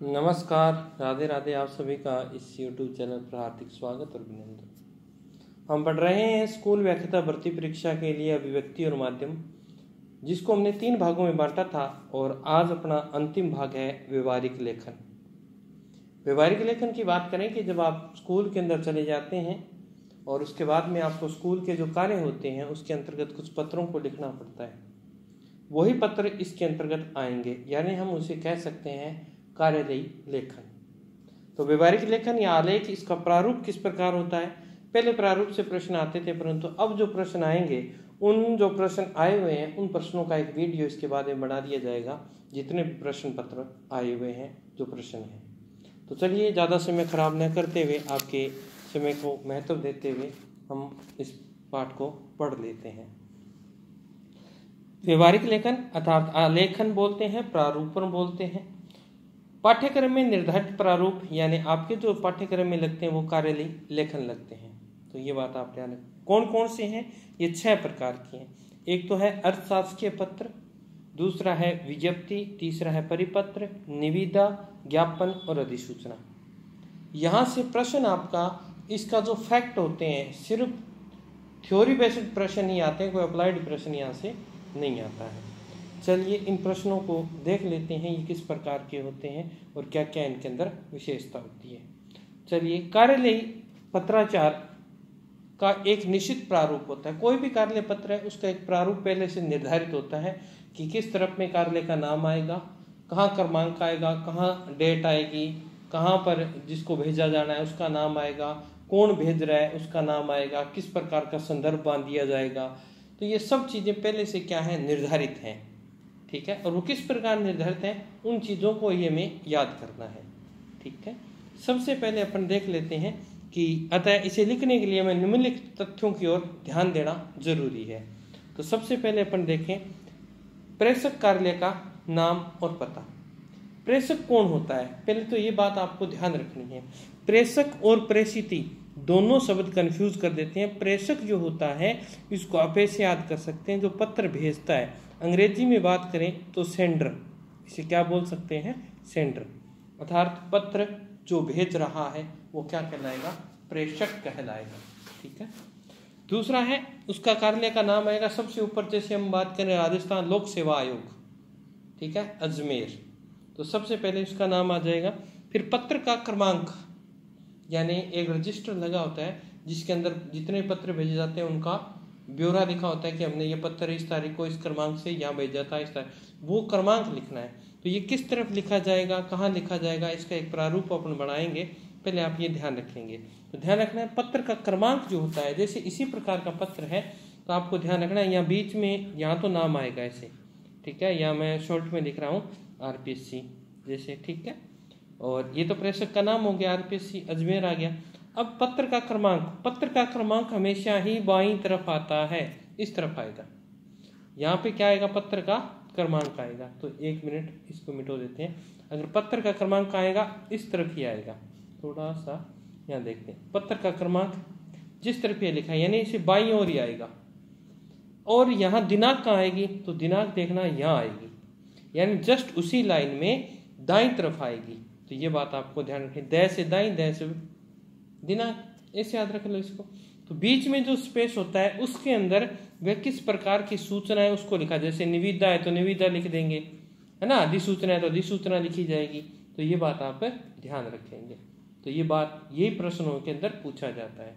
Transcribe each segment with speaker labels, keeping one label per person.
Speaker 1: नमस्कार, राधे राधे। आप सभी का इस YouTube चैनल पर हार्दिक स्वागत और अभिनंदन। हम पढ़ रहे हैं स्कूल व्याख्याता भर्ती परीक्षा के लिए अभिव्यक्ति और माध्यम, जिसको हमने 3 भागों में बांटा था और आज अपना अंतिम भाग है व्यवहारिक लेखन। व्यवहारिक लेखन की बात करें कि जब आप स्कूल के अंदर चले जाते हैं और उसके बाद में आपको स्कूल के जो कार्य होते हैं उसके अंतर्गत कुछ पत्रों को लिखना पड़ता है, वही पत्र इसके अंतर्गत आएंगे, यानी हम उसे कह सकते हैं कार्यालयी लेखन। तो व्यवहारिक लेखन या आलेख, इसका प्रारूप किस प्रकार होता है? पहले प्रारूप से प्रश्न आते थे, परंतु अब जो प्रश्न आएंगे, उन जो प्रश्न आए हुए हैं उन प्रश्नों का एक वीडियो इसके बाद में बना दिया जाएगा, जितने भी प्रश्न पत्र आए हुए हैं, जो प्रश्न हैं। तो चलिए ज़्यादा समय खराब न करते हुए, आपके समय को महत्व देते हुए हम इस पाठ को पढ़ लेते हैं। व्यवहारिक लेखन अर्थात आलेखन बोलते हैं, प्रारूपण बोलते हैं। पाठ्यक्रम में निर्धारित प्रारूप यानी आपके जो पाठ्यक्रम में लगते हैं वो कार्यालयी लेखन लगते हैं। तो ये बात आप ध्यान रखें। कौन कौन से हैं? ये 6 प्रकार के हैं। एक तो है अर्थशास्त्रीय पत्र, दूसरा है विज्ञप्ति, तीसरा है परिपत्र, निविदा, ज्ञापन और अधिसूचना। यहाँ से प्रश्न आपका, इसका जो फैक्ट होते हैं, सिर्फ थ्योरी बेस्ड प्रश्न ही आते हैं, कोई अप्लाइड प्रश्न यहाँ से नहीं आता है। चलिए इन प्रश्नों को देख लेते हैं, ये किस प्रकार के होते हैं और क्या क्या इनके अंदर विशेषता होती है। चलिए, कार्यालयी पत्राचार का एक निश्चित प्रारूप होता है। कोई भी कार्यालय पत्र है उसका एक प्रारूप पहले से निर्धारित होता है कि किस तरफ में कार्यालय का नाम आएगा, कहाँ क्रमांक आएगा, कहाँ डेट आएगी, कहाँ पर जिसको भेजा जाना है उसका नाम आएगा, कौन भेज रहा है उसका नाम आएगा, किस प्रकार का संदर्भ बांध दिया जाएगा। तो ये सब चीज़ें पहले से क्या है, निर्धारित हैं। ठीक है, और वो किस प्रकार निर्धारित है, उन चीज़ों को ये हमें याद करना है। ठीक है, सबसे पहले अपन देख लेते हैं कि अतः इसे लिखने के लिए हमें निम्नलिखित तथ्यों की ओर ध्यान देना जरूरी है। तो सबसे पहले अपन देखें प्रेषक कार्यालय का नाम और पता। प्रेषक कौन होता है? पहले तो ये बात आपको ध्यान रखनी है, प्रेषक और प्रेषिती दोनों शब्द कंफ्यूज कर देते हैं। प्रेषक जो होता है इसको आप ऐसे याद कर सकते हैं, जो पत्र भेजता है। अंग्रेजी में बात करें तो सेंडर, इसे क्या बोल सकते हैं, सेंडर। अर्थात पत्र जो भेज रहा है वो क्या कहलाएगा, प्रेषक कहलाएगा। ठीक है, दूसरा है उसका कार्यालय का नाम आएगा सबसे ऊपर। जैसे हम बात करें राजस्थान लोक सेवा आयोग, ठीक है, अजमेर, तो सबसे पहले उसका नाम आ जाएगा। फिर पत्र का क्रमांक, यानी एक रजिस्टर लगा होता है जिसके अंदर जितने पत्र भेजे जाते हैं उनका ब्यौरा लिखा होता है कि हमने ये पत्र इस तारीख को इस क्रमांक से यहाँ भेजा था, इस तारीख, वो क्रमांक लिखना है। तो ये किस तरफ लिखा जाएगा, कहाँ लिखा जाएगा, इसका एक प्रारूप अपन बनाएंगे। पहले आप ये ध्यान रखेंगे। तो ध्यान रखना है पत्र का क्रमांक जो होता है, जैसे इसी प्रकार का पत्र है तो आपको ध्यान रखना है यहाँ बीच में, यहाँ तो नाम आएगा ऐसे, ठीक है, यहाँ मैं शॉर्ट में लिख रहा हूँ RPSC जैसे, ठीक है, और ये तो प्रेषक का नाम हो गया, RPSC अजमेर आ गया। अब पत्र का क्रमांक, पत्र का क्रमांक हमेशा ही बाईं तरफ आता है, इस तरफ आएगा। यहाँ पे क्या आएगा, पत्र का क्रमांक आएगा। तो 1 मिनट इसको मिटो देते हैं। अगर पत्र का क्रमांक आएगा इस तरफ ही आएगा, थोड़ा सा यहाँ देखते हैं, पत्र का क्रमांक जिस तरफ ये लिखा है यानी इसे बाईं ओर ही आएगा। और यहाँ दिनांक कहाँ आएगी, तो दिनांक देखना यहाँ आएगी, यानी जस्ट उसी लाइन में दाईं तरफ आएगी। तो ये बात आपको ध्यान रखें, दै से दाईं, दै से दिनांक, ऐसे याद रख लो इसको। तो बीच में जो स्पेस होता है उसके अंदर वह किस प्रकार की सूचना है उसको लिखा, जैसे निविदा है तो निविदा लिख देंगे, है ना, अधिसूचना है तो अधिसूचना लिखी जाएगी। तो ये बात आप ध्यान रखेंगे। तो ये बात यही प्रश्नों के अंदर पूछा जाता है।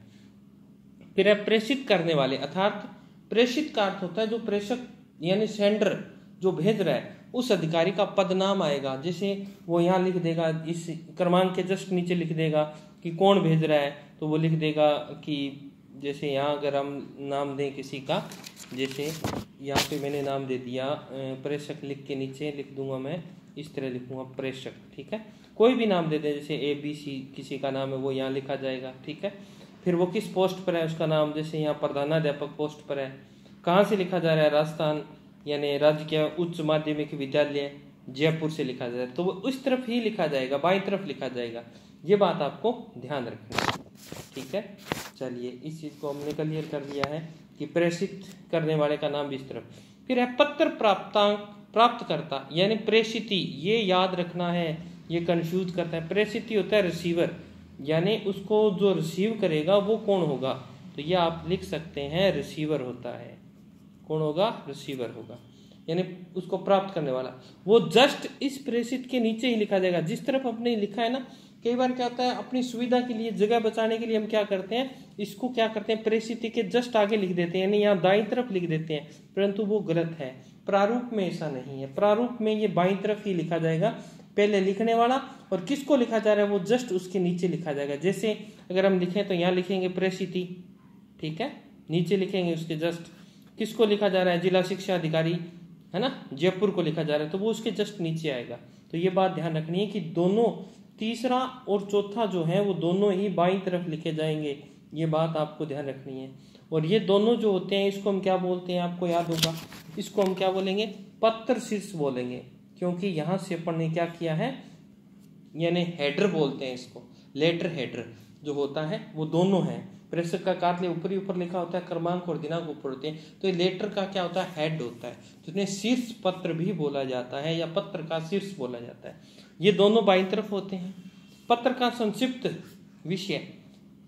Speaker 1: फिर है प्रेषित करने वाले, अर्थात प्रेषित का अर्थ होता है जो प्रेषक यानी सेंडर जो भेज रहा है उस अधिकारी का पद नाम आएगा। जैसे वो यहाँ लिख देगा, इस क्रमांक के जस्ट नीचे लिख देगा कि कौन भेज रहा है, तो वो लिख देगा कि जैसे यहाँ अगर हम नाम दें किसी का, जैसे यहाँ पे मैंने नाम दे दिया प्रेषक, लिख के नीचे लिख दूंगा मैं, इस तरह लिखूंगा प्रेषक। ठीक है, कोई भी नाम दे दें, जैसे ABC किसी का नाम है वो यहाँ लिखा जाएगा। ठीक है, फिर वो किस पोस्ट पर है उसका नाम, जैसे यहाँ प्रधानाध्यापक पोस्ट पर है, कहाँ से लिखा जा रहा है, राजस्थान यानी राजकीय उच्च माध्यमिक विद्यालय जयपुर से लिखा जाए, तो वो उस तरफ ही लिखा जाएगा, बाईं तरफ लिखा जाएगा। ये बात आपको ध्यान रखनी है। ठीक है, चलिए इस चीज़ को हमने क्लियर कर लिया है कि प्रेषित करने वाले का नाम भी इस तरफ। फिर है पत्र प्राप्तांक, प्राप्तकर्ता यानी प्रेषिती, ये याद रखना है ये कंफ्यूज करता है। प्रेषित होता है रिसीवर, यानी उसको जो रिसीव करेगा वो कौन होगा, तो ये आप लिख सकते हैं रिसीवर होता है। कौन होगा, रिसीवर होगा, यानी उसको प्राप्त करने वाला। वो जस्ट इस प्रेषित के नीचे ही लिखा जाएगा, जिस तरफ अपने लिखा है ना। कई बार क्या होता है, अपनी सुविधा के लिए, जगह बचाने के लिए हम क्या करते हैं, इसको क्या करते हैं, प्रेषित के जस्ट आगे लिख देते हैं, यानी यहाँ दाईं तरफ लिख देते हैं, परंतु वो गलत है। प्रारूप में ऐसा नहीं है, प्रारूप में ये बाईं तरफ ही लिखा जाएगा, पहले लिखने वाला और किसको लिखा जा रहा है वो जस्ट उसके नीचे लिखा जाएगा। जैसे अगर हम लिखें तो यहाँ लिखेंगे प्रेषित, ठीक है, नीचे लिखेंगे उसके जस्ट किसको लिखा जा रहा है, जिला शिक्षा अधिकारी, है ना, जयपुर को लिखा जा रहा है, तो वो उसके जस्ट नीचे आएगा। तो ये बात ध्यान रखनी है कि दोनों, तीसरा और चौथा जो है वो दोनों ही बाईं तरफ लिखे जाएंगे, ये बात आपको ध्यान रखनी है। और ये दोनों जो होते हैं इसको हम क्या बोलते हैं, आपको याद होगा, इसको हम क्या बोलेंगे, पत्र शीर्ष बोलेंगे, क्योंकि यहाँ से अपन ने क्या किया है, यानी हेडर बोलते हैं इसको, लेटर हेडर जो होता है वो दोनों हैं। प्रेषक का कार्य ऊपरी ऊपर लिखा होता है, क्रमांक और दिनांक ऊपर होते हैं, तो ये लेटर का क्या होता है, हेड होता है, जिन्हें शीर्ष पत्र भी बोला जाता है या पत्र का शीर्ष बोला जाता है। ये दोनों बाईं तरफ होते हैं। पत्र का संक्षिप्त विषय,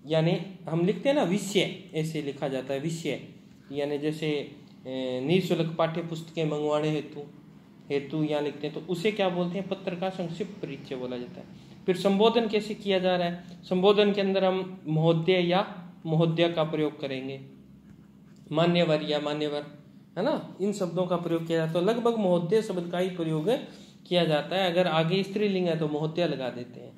Speaker 1: यानी हम लिखते हैं ना विषय, ऐसे लिखा जाता है विषय, यानी जैसे निःशुल्क पाठ्य पुस्तकें मंगवाने हेतु यहाँ लिखते हैं, तो उसे क्या बोलते हैं, पत्र का संक्षिप्त परिचय बोला जाता है। फिर संबोधन कैसे किया जा रहा है, संबोधन के अंदर हम महोदय या महोदय का प्रयोग करेंगे, मान्यवर या मान्यवर, है ना, इन शब्दों का प्रयोग किया जाता है। तो लगभग महोदय शब्द का ही प्रयोग किया जाता है, अगर आगे स्त्रीलिंग है तो महोदय लगा देते हैं।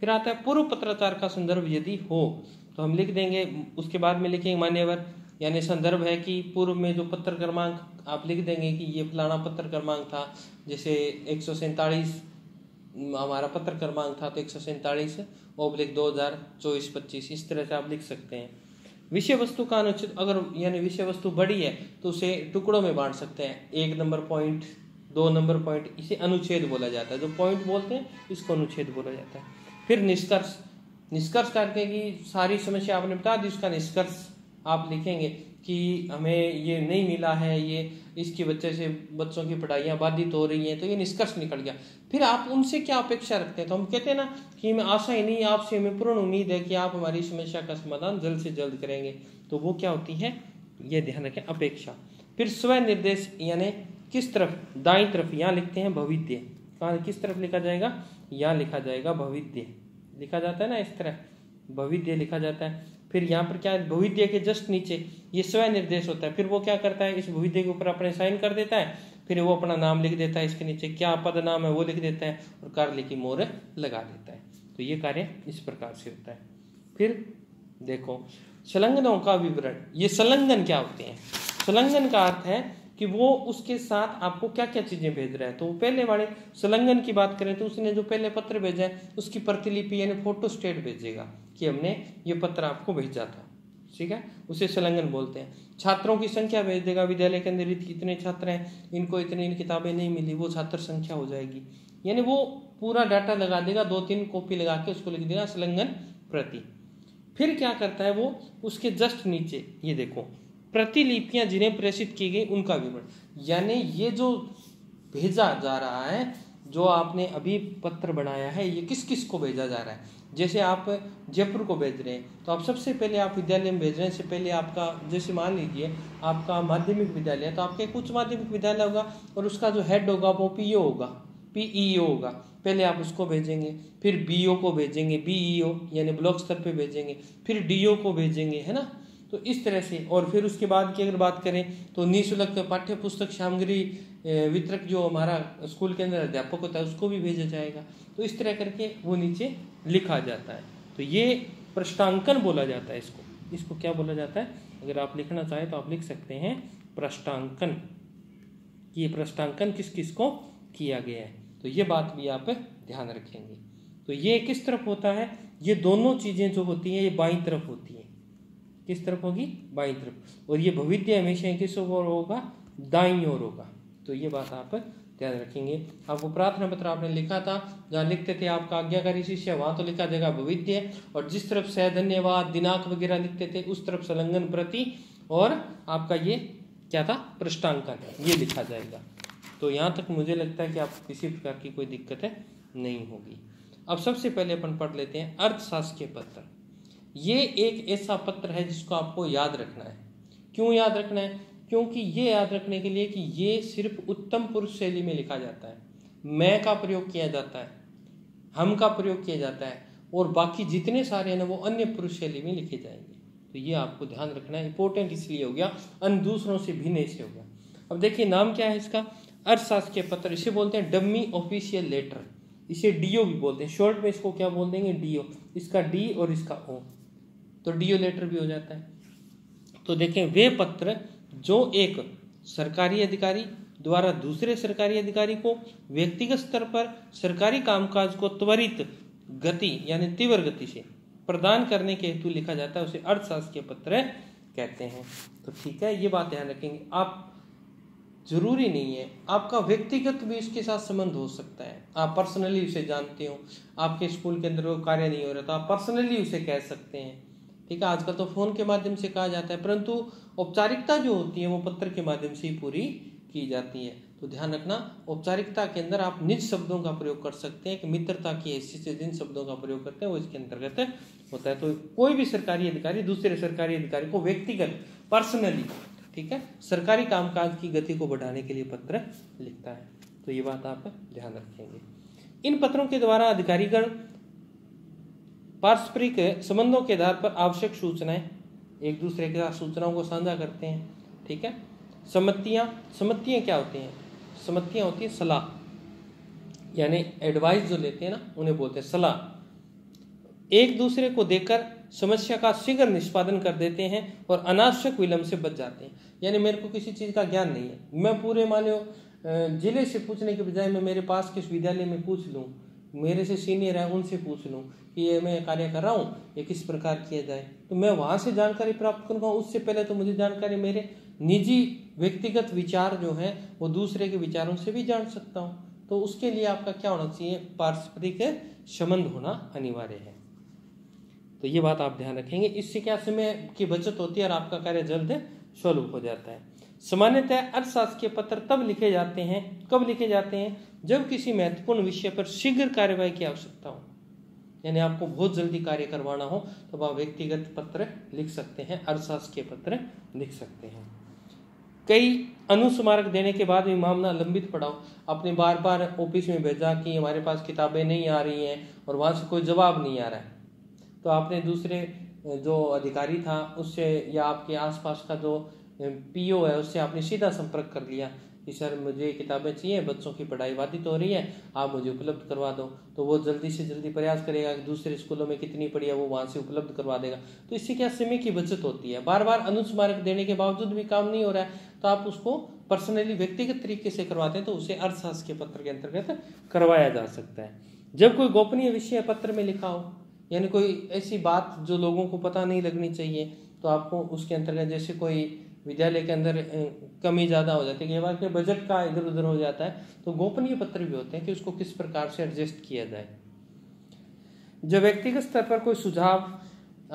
Speaker 1: फिर आता है पूर्व पत्राचार का संदर्भ यदि हो तो हम लिख देंगे, उसके बाद में लिखेंगे मान्यवर, यानी संदर्भ है कि पूर्व में जो पत्र क्रमांक आप लिख देंगे कि ये फलाना पत्र क्रमांक था, जैसे 147 हमारा पत्र क्रमांक था तो 147/2024-25, इस तरह से आप लिख सकते हैं। विषय वस्तु का अनुच्छेद, अगर यानी विषय वस्तु बड़ी है तो उसे टुकड़ों में बांट सकते हैं, 1 नंबर पॉइंट, 2 नंबर पॉइंट, इसे अनुच्छेद बोला जाता है। जो पॉइंट बोलते हैं इसको अनुच्छेद बोला जाता है। फिर निष्कर्ष, निष्कर्ष करके कि सारी समस्या आपने बता दी, उसका निष्कर्ष आप लिखेंगे कि हमें ये नहीं मिला है, ये इसकी वजह से बच्चों की पढ़ाइयाँ बाधित हो रही हैं, तो ये निष्कर्ष निकल गया। फिर आप उनसे क्या अपेक्षा रखते हैं, तो हम कहते हैं ना कि हमें आशा ही नहीं, आपसे हमें पूर्ण उम्मीद है कि आप हमारी समस्या का समाधान जल्द से जल्द करेंगे, तो वो क्या होती है, ये ध्यान रखें, अपेक्षा। फिर स्व निर्देश, यानी किस तरफ, दाईं तरफ, यहाँ लिखते हैं भविष्य, कहाँ किस तरफ लिखा जाएगा, यहाँ लिखा जाएगा भविष्य, लिखा जाता है ना इस तरह, भविष्य लिखा जाता है। फिर यहाँ पर क्या है, भविष्य के जस्ट नीचे ये स्व निर्देश होता है। फिर वो क्या करता है, इस भविष्य के ऊपर अपने साइन कर देता है, फिर वो अपना नाम लिख देता है, इसके नीचे क्या पद नाम है वो लिख देता है और कार्य की मोहर लगा देता है। तो ये कार्य इस प्रकार से होता है। फिर देखो संलग्नों का विवरण, ये संलग्न क्या होते हैं, संलग्न का अर्थ है कि वो उसके साथ आपको क्या क्या चीजें भेज रहा है। तो पहले वाले संलग्न की बात करें तो उसने जो पहले पत्र भेजा है उसकी प्रतिलिपि यानी फोटो स्टेट भेजेगा कि हमने ये पत्र आपको भेजा था, ठीक है, उसे संलग्न बोलते हैं। छात्रों की संख्या भेज देगा, विद्यालय के अंदर इतने छात्र हैं, इनको इतनी किताबें नहीं मिली, वो छात्र संख्या हो जाएगी, यानी वो पूरा डाटा लगा देगा, 2-3 कॉपी लगा के उसको लिख देगा संलग्न प्रति। फिर क्या करता है वो, उसके जस्ट नीचे ये देखो प्रतिलिपियां जिन्हें प्रेषित की गई उनका विवरण, यानी ये जो भेजा जा रहा है, जो आपने अभी पत्र बनाया है, ये किस किस को भेजा जा रहा है। जैसे आप जयपुर को भेज रहे हैं तो आप सबसे पहले आप विद्यालय में भेज रहे हैं, से पहले आपका, जैसे मान लीजिए आपका माध्यमिक विद्यालय है तो आपका एक उच्च माध्यमिक विद्यालय होगा और उसका जो हेड होगा वो पीईओ होगा, पीईओ होगा, पहले आप उसको भेजेंगे, फिर बीओ को भेजेंगे, बीईओ यानी ब्लॉक स्तर पे भेजेंगे, फिर डीओ को भेजेंगे, है ना। तो इस तरह से, और फिर उसके बाद की अगर बात करें तो निःशुल्क पाठ्य पुस्तक सामग्री वितरक जो हमारा स्कूल के अंदर अध्यापक होता है उसको भी भेजा जाएगा। तो इस तरह करके वो नीचे लिखा जाता है। तो ये पृष्ठांकन बोला जाता है, इसको क्या बोला जाता है, अगर आप लिखना चाहें तो आप लिख सकते हैं पृष्ठांकन, ये पृष्ठांकन किस किस को किया गया है। तो ये बात भी आप ध्यान रखेंगे। तो ये किस तरफ होता है, ये दोनों चीजें जो होती हैं ये बाईं तरफ होती हैं। किस तरफ होगी, बाईं तरफ। और ये भविष्य हमेशा किस ओर होगा, दाईं ओर होगा। तो ये बात आप ध्यान रखेंगे। आपको प्रार्थना पत्र आपने लिखा था, जहाँ लिखते थे आपका आज्ञाकारी शिष्य, वहां तो लिखा जाएगा भविष्य, और जिस तरफ से धन्यवाद दिनांक वगैरह लिखते थे उस तरफ संलग्न प्रति, और आपका ये क्या था, पृष्ठांकन, ये लिखा जाएगा। तो यहाँ तक मुझे लगता है कि आपको किसी प्रकार की कोई दिक्कत नहीं होगी। अब सबसे पहले अपन पढ़ लेते हैं अर्थशास्त्रीय पत्र। ये एक ऐसा पत्र है जिसको आपको याद रखना है। क्यों याद रखना है? क्योंकि ये याद रखने के लिए कि ये सिर्फ उत्तम पुरुष शैली में लिखा जाता है, मैं का प्रयोग किया जाता है, हम का प्रयोग किया जाता है, और बाकी जितने सारे हैं ना वो अन्य पुरुष शैली में लिखे जाएंगे। तो ये आपको ध्यान रखना है। इंपॉर्टेंट इसलिए हो गया, अन्य दूसरों से भिन्न ऐसे हो गया। अब देखिए नाम क्या है इसका, अर्थशास्त्रीय पत्र। इसे बोलते हैं डमी ऑफिशियल लेटर, इसे डीओ भी बोलते हैं। शॉर्ट में इसको क्या बोल देंगे, डीओ। इसका डी और इसका ओ, तो डीओ लेटर भी हो जाता है। तो देखें वे पत्र जो एक सरकारी अधिकारी द्वारा दूसरे सरकारी अधिकारी को व्यक्तिगत स्तर पर सरकारी कामकाज को त्वरित गति यानी तीव्र गति से प्रदान करने के हेतु लिखा जाता है, उसे अर्थशास्त्रीय पत्र कहते हैं। तो ठीक है, ये बात ध्यान रखेंगे आप। जरूरी नहीं है, आपका व्यक्तिगत भी इसके साथ संबंध हो सकता है। आप पर्सनली उसे जानते हो, आपके स्कूल के अंदर वो कार्य नहीं हो रहा तो आप पर्सनली उसे कह सकते हैं। ठीक है, आजकल तो फोन के माध्यम से कहा जाता है, परंतु औपचारिकता जो होती है वो पत्र के माध्यम से ही पूरी की जाती है। तो ध्यान रखना, औपचारिकता के अंदर आप निज शब्दों का प्रयोग कर सकते हैं कि मित्रता की हैसियत से जिन शब्दों का प्रयोग करते हैं वो इसके अंतर्गत होता है। तो कोई भी सरकारी अधिकारी दूसरे सरकारी अधिकारी को व्यक्तिगत पर्सनली, ठीक है, सरकारी कामकाज की गति को बढ़ाने के लिए पत्र लिखता है। तो ये बात आप ध्यान रखेंगे। इन पत्रों के द्वारा अधिकारीगण पारस्परिक संबंधों के आधार पर आवश्यक सूचनाएं एक दूसरे के साथ सूचनाओं को साझा करते हैं। ठीक है, सम्मतियां क्या होती हैं? सम्मतियां होती है सलाह, यानी एडवाइस जो लेते हैं ना उन्हें बोलते हैं सलाह। एक दूसरे को देकर समस्या का शीघ्र निष्पादन कर देते हैं और अनावश्यक विलंब से बच जाते हैं। यानी मेरे को किसी चीज का ज्ञान नहीं है, मैं पूरे मान लो जिले से पूछने के बजाय मैं मेरे पास किस विद्यालय में पूछ लूँ, मेरे से सीनियर है उनसे पूछ लूँ कि ये मैं कार्य कर रहा हूँ, ये किस प्रकार किया जाए, तो मैं वहां से जानकारी प्राप्त करूँगा। उससे पहले तो मुझे जानकारी मेरे निजी व्यक्तिगत विचार जो है वो दूसरे के विचारों से भी जान सकता हूँ। तो उसके लिए आपका क्या होना चाहिए, पारस्परिक संबंध होना अनिवार्य है। तो ये बात आप ध्यान रखेंगे। इससे क्या समय की बचत होती है और आपका कार्य जल्द सुलभ हो जाता है। सामान्यतः अर्थशास्त्रीय पत्र तब लिखे जाते हैं, कब लिखे जाते हैं, जब किसी महत्वपूर्ण विषय पर शीघ्र कार्यवाही की आवश्यकता हो, यानी आपको बहुत जल्दी कार्य करवाना हो तो आप व्यक्तिगत पत्र लिख सकते हैं, अर्थशास्त्रीय पत्र लिख सकते हैं। कई अनुस्मारक देने के बाद भी मामला लंबित पड़ा हो, आपने बार बार ऑफिस में भेजा कि हमारे पास किताबें नहीं आ रही हैं और वहां से कोई जवाब नहीं आ रहा है, तो आपने दूसरे जो अधिकारी था उससे या आपके आसपास का जो पीओ है उससे आपने सीधा संपर्क कर लिया कि सर मुझे किताबें चाहिए, बच्चों की पढ़ाई बाधित हो रही है, आप मुझे उपलब्ध करवा दो। तो वो जल्दी से जल्दी प्रयास करेगा कि दूसरे स्कूलों में कितनी पड़ी है वो वहां से उपलब्ध करवा देगा। तो इससे क्या समय की बचत होती है। बार बार अनुस्मारक देने के बावजूद भी काम नहीं हो रहा है तो आप उसको पर्सनली व्यक्तिगत तरीके से करवाते हैं, तो उसे अर्थशास्त्र के पत्र के अंतर्गत करवाया जा सकता है। जब कोई गोपनीय विषय पत्र में लिखा हो, यानी कोई ऐसी बात जो लोगों को पता नहीं लगनी चाहिए, तो आपको उसके अंतर्गत, जैसे कोई विद्यालय के अंदर कमी ज़्यादा हो जाती है, के बजट का इधर उधर हो जाता है, तो गोपनीय पत्र भी होते हैं कि उसको किस प्रकार से एडजस्ट किया जाए। जब व्यक्तिगत स्तर पर कोई सुझाव,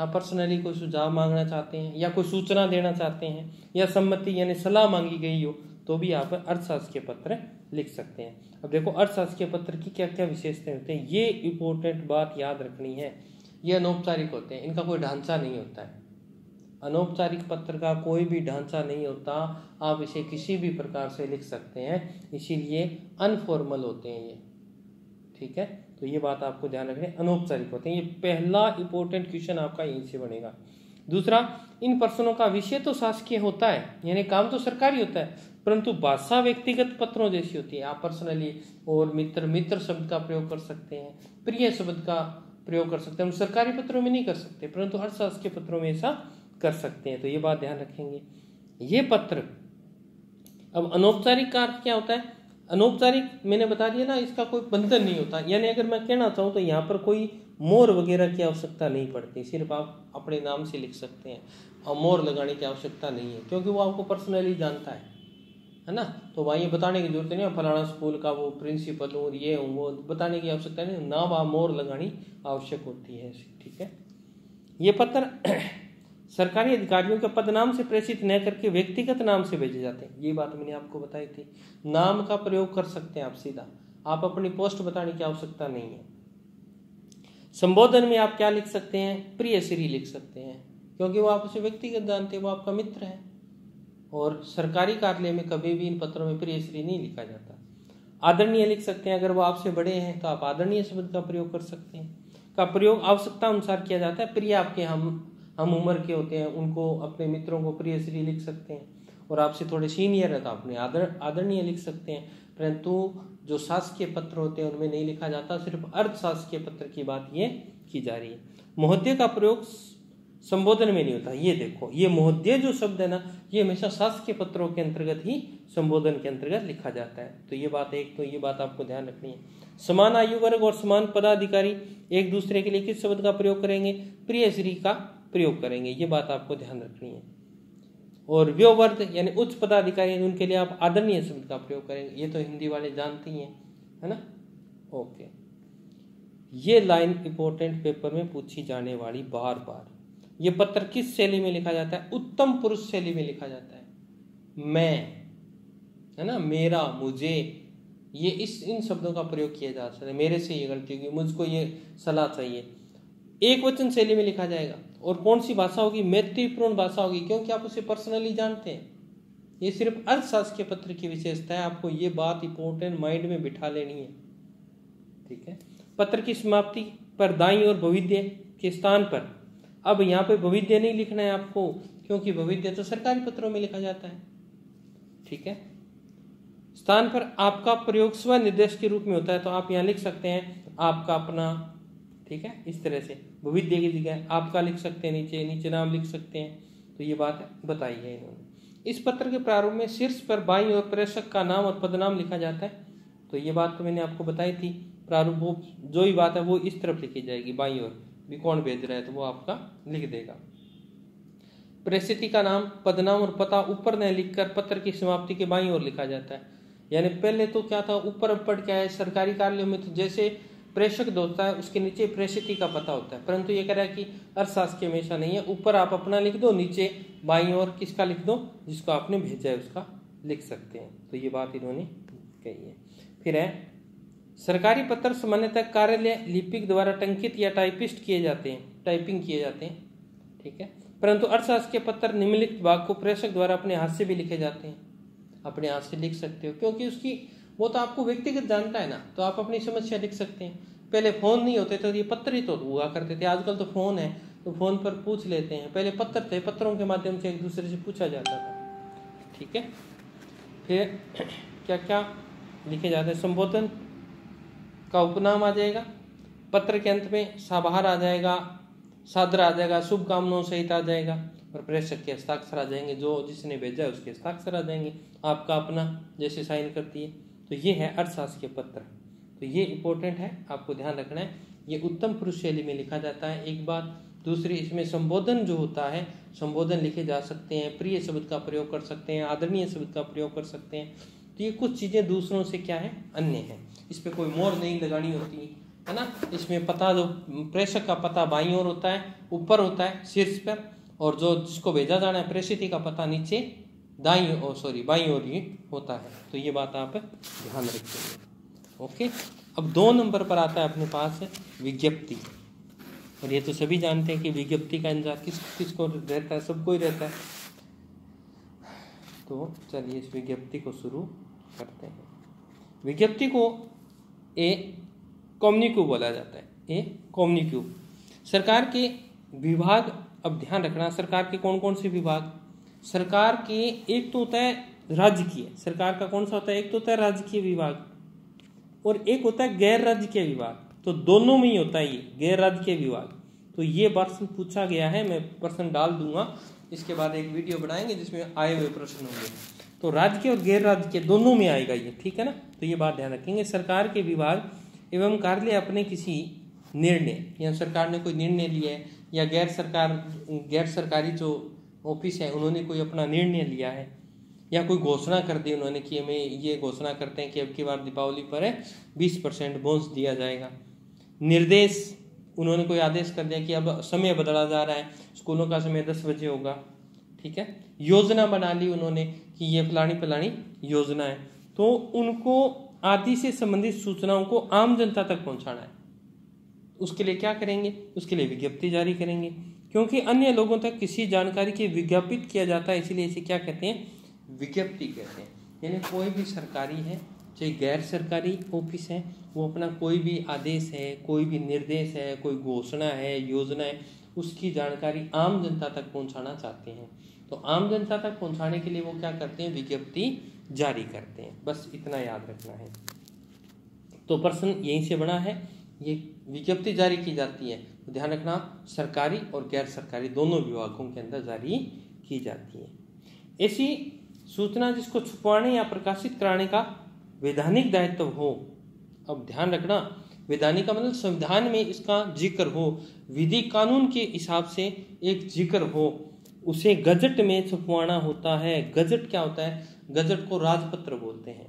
Speaker 1: पर्सनली कोई सुझाव मांगना चाहते हैं या कोई सूचना देना चाहते हैं या सम्मति यानी सलाह मांगी गई हो, तो भी आप अर्थशास्त्रीय पत्र लिख सकते हैं। अब देखो अर्थशास्त्रीय पत्र की क्या क्या विशेषताएं होते हैं, ये इंपॉर्टेंट बात याद रखनी है। ये अनौपचारिक होते हैं, इनका कोई ढांचा नहीं होता है। अनौपचारिक पत्र का कोई भी ढांचा नहीं होता, आप इसे किसी भी प्रकार से लिख सकते हैं, इसीलिए अनफॉर्मल होते हैं ये। ठीक है, तो ये बात आपको ध्यान रखनी है, अनौपचारिक होते हैं। ये पहला इंपॉर्टेंट क्वेश्चन आपका यहीं से बनेगा। दूसरा, इन प्रश्नों का विषय तो शासकीय होता है, यानी काम तो सरकारी होता है, परंतु भाषा व्यक्तिगत पत्रों जैसी होती है। आप पर्सनली और मित्र शब्द का प्रयोग कर सकते हैं, प्रिय शब्द का प्रयोग कर सकते हैं। हम सरकारी पत्रों में नहीं कर सकते, परंतु अर्थशास्त्र के पत्रों में ऐसा कर सकते हैं। तो ये बात ध्यान रखेंगे। ये पत्र, अब अनौपचारिक का अर्थ क्या होता है? अनौपचारिक मैंने बता दिया ना, इसका कोई बंधन नहीं होता। यानी अगर मैं कहना चाहूँ तो यहाँ पर कोई मोहर वगैरह की आवश्यकता नहीं पड़ती, सिर्फ आप अपने नाम से लिख सकते हैं और मोहर लगाने की आवश्यकता नहीं है, क्योंकि वो आपको पर्सनली जानता है ना। तो वहाँ ये बताने की जरूरत नहीं है फलाना स्कूल का वो प्रिंसिपल हूँ, ये हूँ, वो बताने की आवश्यकता नहीं, नाम आप मोहर लगानी आवश्यक होती है। ठीक है, ये पत्र सरकारी अधिकारियों के पद नाम से प्रेषित न करके व्यक्तिगत नाम से भेजे जाते हैं। ये बात मैंने आपको बताई थी, नाम का प्रयोग कर सकते हैं आप सीधा। आप अपनी पोस्ट बताने की आवश्यकता नहीं है। संबोधन में आप क्या लिख सकते हैं? प्रिय श्री लिख सकते हैं, क्योंकि वो आप उसे व्यक्तिगत जानते हैं, वो आपका मित्र है। और सरकारी कार्यालय में कभी भी इन पत्रों में प्रिय श्री नहीं लिखा जाता। आदरणीय लिख सकते हैं, अगर वो आपसे बड़े हैं तो आप आदरणीय शब्द का प्रयोग कर सकते हैं। का प्रयोग आवश्यकता अनुसार किया जाता है। प्रिय आपके हम उम्र के होते हैं, उनको अपने मित्रों को प्रिय श्री लिख सकते हैं। और आपसे थोड़े सीनियर है तो अपने आदरणीय लिख सकते हैं। परंतु जो शासकीय पत्र होते हैं उनमें नहीं लिखा जाता, सिर्फ अर्ध शासकीय पत्र की बात ये की जा रही है। महोदय का प्रयोग संबोधन में नहीं होता। ये देखो, ये महोदय जो शब्द है ना, ये हमेशा शासकीय पत्रों के अंतर्गत ही संबोधन के अंतर्गत लिखा जाता है। तो ये बात ये बात आपको ध्यान रखनी है। समान आयु वर्ग और समान पदाधिकारी एक दूसरे के लिए किस शब्द का प्रयोग करेंगे? प्रिय श्री का प्रयोग करेंगे। ये बात आपको ध्यान रखनी है। और व्योवर्ध यानी उच्च पदाधिकारी, उनके लिए आप आदरणीय शब्द का प्रयोग करेंगे। ये तो हिंदी वाले जानते ही हैं, है ना। ओके, ये लाइन इंपॉर्टेंट पेपर में पूछी जाने वाली बार बार। ये पत्र किस शैली में लिखा जाता है? उत्तम पुरुष शैली में लिखा जाता है। मैं, है ना, मेरा, मुझे, ये इन शब्दों का प्रयोग किया जा सकता है। मेरे से ये गलती होगी, मुझको ये सलाह चाहिए, एक वचन शैली में लिखा जाएगा। और कौन सी भाषा होगी? मैत्रीपूर्ण भाषा होगी, क्योंकि आप उसे पर्सनली जानते हैं। ये सिर्फ अर्थशास्त्र के पत्र की विशेषता है। आपको ये बात इंपॉर्टेंट माइंड में बिठा लेनी है, ठीक है। पत्र की समाप्ति पर दाईं और भविद्य के स्थान पर, अब यहाँ पे भविद्य नहीं लिखना है आपको, क्योंकि भविद्य तो सरकारी पत्रों में लिखा जाता है, ठीक है। स्थान पर आपका प्रयोग स्वनिर्देश के रूप में होता है, तो आप यहाँ लिख सकते हैं आपका अपना, ठीक है। इस तरह से भविद्य की जगह आपका लिख सकते हैं, नीचे नाम लिख सकते हैं। तो ये बात बताई है इन्होंने। इस पत्र के प्रारूप में शीर्ष पर बाईं ओर प्रेषक का नाम और पदनाम लिखा जाता है। तो ये बात तो मैंने आपको बताई थी। प्रारूप वो जो ही बात है वो इस तरफ लिखी जाएगी, बाईं ओर भी कौन भेज रहा है तो वो आपका लिख देगा। प्रेषित का नाम, पदनाम और पता ऊपर न लिखकर पत्र की समाप्ति के बाईं ओर लिखा जाता है। यानी पहले तो क्या था, ऊपर पढ़ क्या है, सरकारी कार्यालयों में तो जैसे प्रेषक होता है उसके नीचे प्रेषित का पता होता है, परंतु ये कह रहा है कि अर्थशास्त्र हमेशा नहीं है। ऊपर आप अपना लिख दो, नीचे बाईं ओर किसका लिख दो, जिसको आपने भेजा है उसका लिख सकते हैं। तो ये बात इन्होंने कही है। फिर है, सरकारी पत्र सामान्यतः कार्यालय लिपिक द्वारा टंकित या टाइपिस्ट किए जाते हैं, टाइपिंग किए जाते हैं, ठीक है। परंतु अर्थशास्त्र के पत्र निम्नलिखित भाग को प्रेषक द्वारा अपने हाथ से भी लिखे जाते हैं। अपने हाथ से लिख सकते हो, क्योंकि उसकी वो तो आपको व्यक्तिगत जानता है ना, तो आप अपनी समस्या लिख सकते हैं। पहले फोन नहीं होते तो ये पत्र ही तो हुआ करते थे, आजकल तो फोन है तो फोन पर पूछ लेते हैं। पहले पत्र थे, पत्रों के माध्यम से एक दूसरे से पूछा जाता था, ठीक है। फिर क्या क्या लिखे जाते हैं? संबोधन का उपनाम आ जाएगा, पत्र के अंत में साभार आ जाएगा, सादर आ जाएगा, शुभकामनाओं सहित आ जाएगा, और प्रेषक के हस्ताक्षर आ जाएंगे, जो जिसने भेजा है उसके हस्ताक्षर आ जाएंगे, आपका अपना जैसे साइन करती है। तो ये है अर्थशास्त्र के पत्र। तो ये इंपॉर्टेंट है, आपको ध्यान रखना है। ये उत्तम पुरुष शैली में लिखा जाता है, एक बात। दूसरी, इसमें संबोधन जो होता है, संबोधन लिखे जा सकते हैं, प्रिय शब्द का प्रयोग कर सकते हैं, आदरणीय शब्द का प्रयोग कर सकते हैं। तो ये कुछ चीजें दूसरों से क्या है, अन्य है। इस पर कोई मोहर नहीं लगानी होती है ना। इसमें पता, जो प्रेषक का पता बाईं ओर होता है, ऊपर होता है शीर्ष पर, और जो जिसको भेजा जाना है प्रेषित का पता नीचे बाईं ओर ही होता है। तो ये बात आप ध्यान रखिए। ओके, अब 2 नंबर पर आता है अपने पास विज्ञप्ति। और ये तो सभी जानते हैं कि विज्ञप्ति का इंतजार किसको रहता है, सबको ही रहता है। तो चलिए इस विज्ञप्ति को शुरू करते हैं। विज्ञप्ति को ए कम्युनिक्यू बोला जाता है, ए कम्युनिक्यू। सरकार के विभाग, अब ध्यान रखना, सरकार के कौन कौन से विभाग? सरकार के एक तो होता है राजकीय, सरकार का कौन सा होता है? एक तो होता है राजकीय विभाग और एक होता है गैर राजकीय विभाग। तो दोनों में ही होता है ये गैर राजकीय विभाग। तो ये प्रश्न पूछा गया है, मैं प्रश्न डाल दूंगा, इसके बाद एक वीडियो बनाएंगे जिसमें आए हुए प्रश्न होंगे। तो राजकीय और गैर राजकीय दोनों में आएगा ये, ठीक है ना। तो ये बात ध्यान रखेंगे। सरकार के विभाग एवं कार्यालय अपने किसी निर्णय, या सरकार ने कोई निर्णय लिया है, या गैर सरकारी जो ऑफिस है उन्होंने कोई अपना निर्णय लिया है, या कोई घोषणा कर दी उन्होंने कि हमें ये घोषणा करते हैं कि अब की बार दीपावली पर 20% बोनस दिया जाएगा। निर्देश, उन्होंने कोई आदेश कर दिया कि अब समय बदला जा रहा है, स्कूलों का समय 10 बजे होगा, ठीक है। योजना बना ली उन्होंने कि ये फलानी योजना है, तो उनको आदि से संबंधित सूचनाओं को आम जनता तक पहुंचाना है। उसके लिए क्या करेंगे? उसके लिए विज्ञप्ति जारी करेंगे, क्योंकि अन्य लोगों तक किसी जानकारी के विज्ञापित किया जाता है, इसीलिए इसे क्या कहते हैं? विज्ञप्ति कहते हैं। यानी कोई भी सरकारी है चाहे गैर सरकारी ऑफिस है, वो अपना कोई भी आदेश है, कोई भी निर्देश है, कोई घोषणा है, योजना है, उसकी जानकारी आम जनता तक पहुंचाना चाहते हैं। तो आम जनता तक पहुंचाने के लिए वो क्या करते हैं? विज्ञप्ति जारी करते हैं। बस इतना याद रखना है। तो प्रश्न यहीं से बना है, ये विज्ञप्ति जारी की जाती है, तो ध्यान रखना सरकारी और गैर सरकारी दोनों विभागों के अंदर जारी की जाती है। ऐसी सूचना जिसको छुपाने या प्रकाशित कराने का वैधानिक दायित्व हो। अब ध्यान रखना, वैधानिक का मतलब संविधान में इसका जिक्र हो, विधि कानून के हिसाब से एक जिक्र हो, उसे गजट में छपवाना होता है। गजट क्या होता है? गजट को राजपत्र बोलते हैं,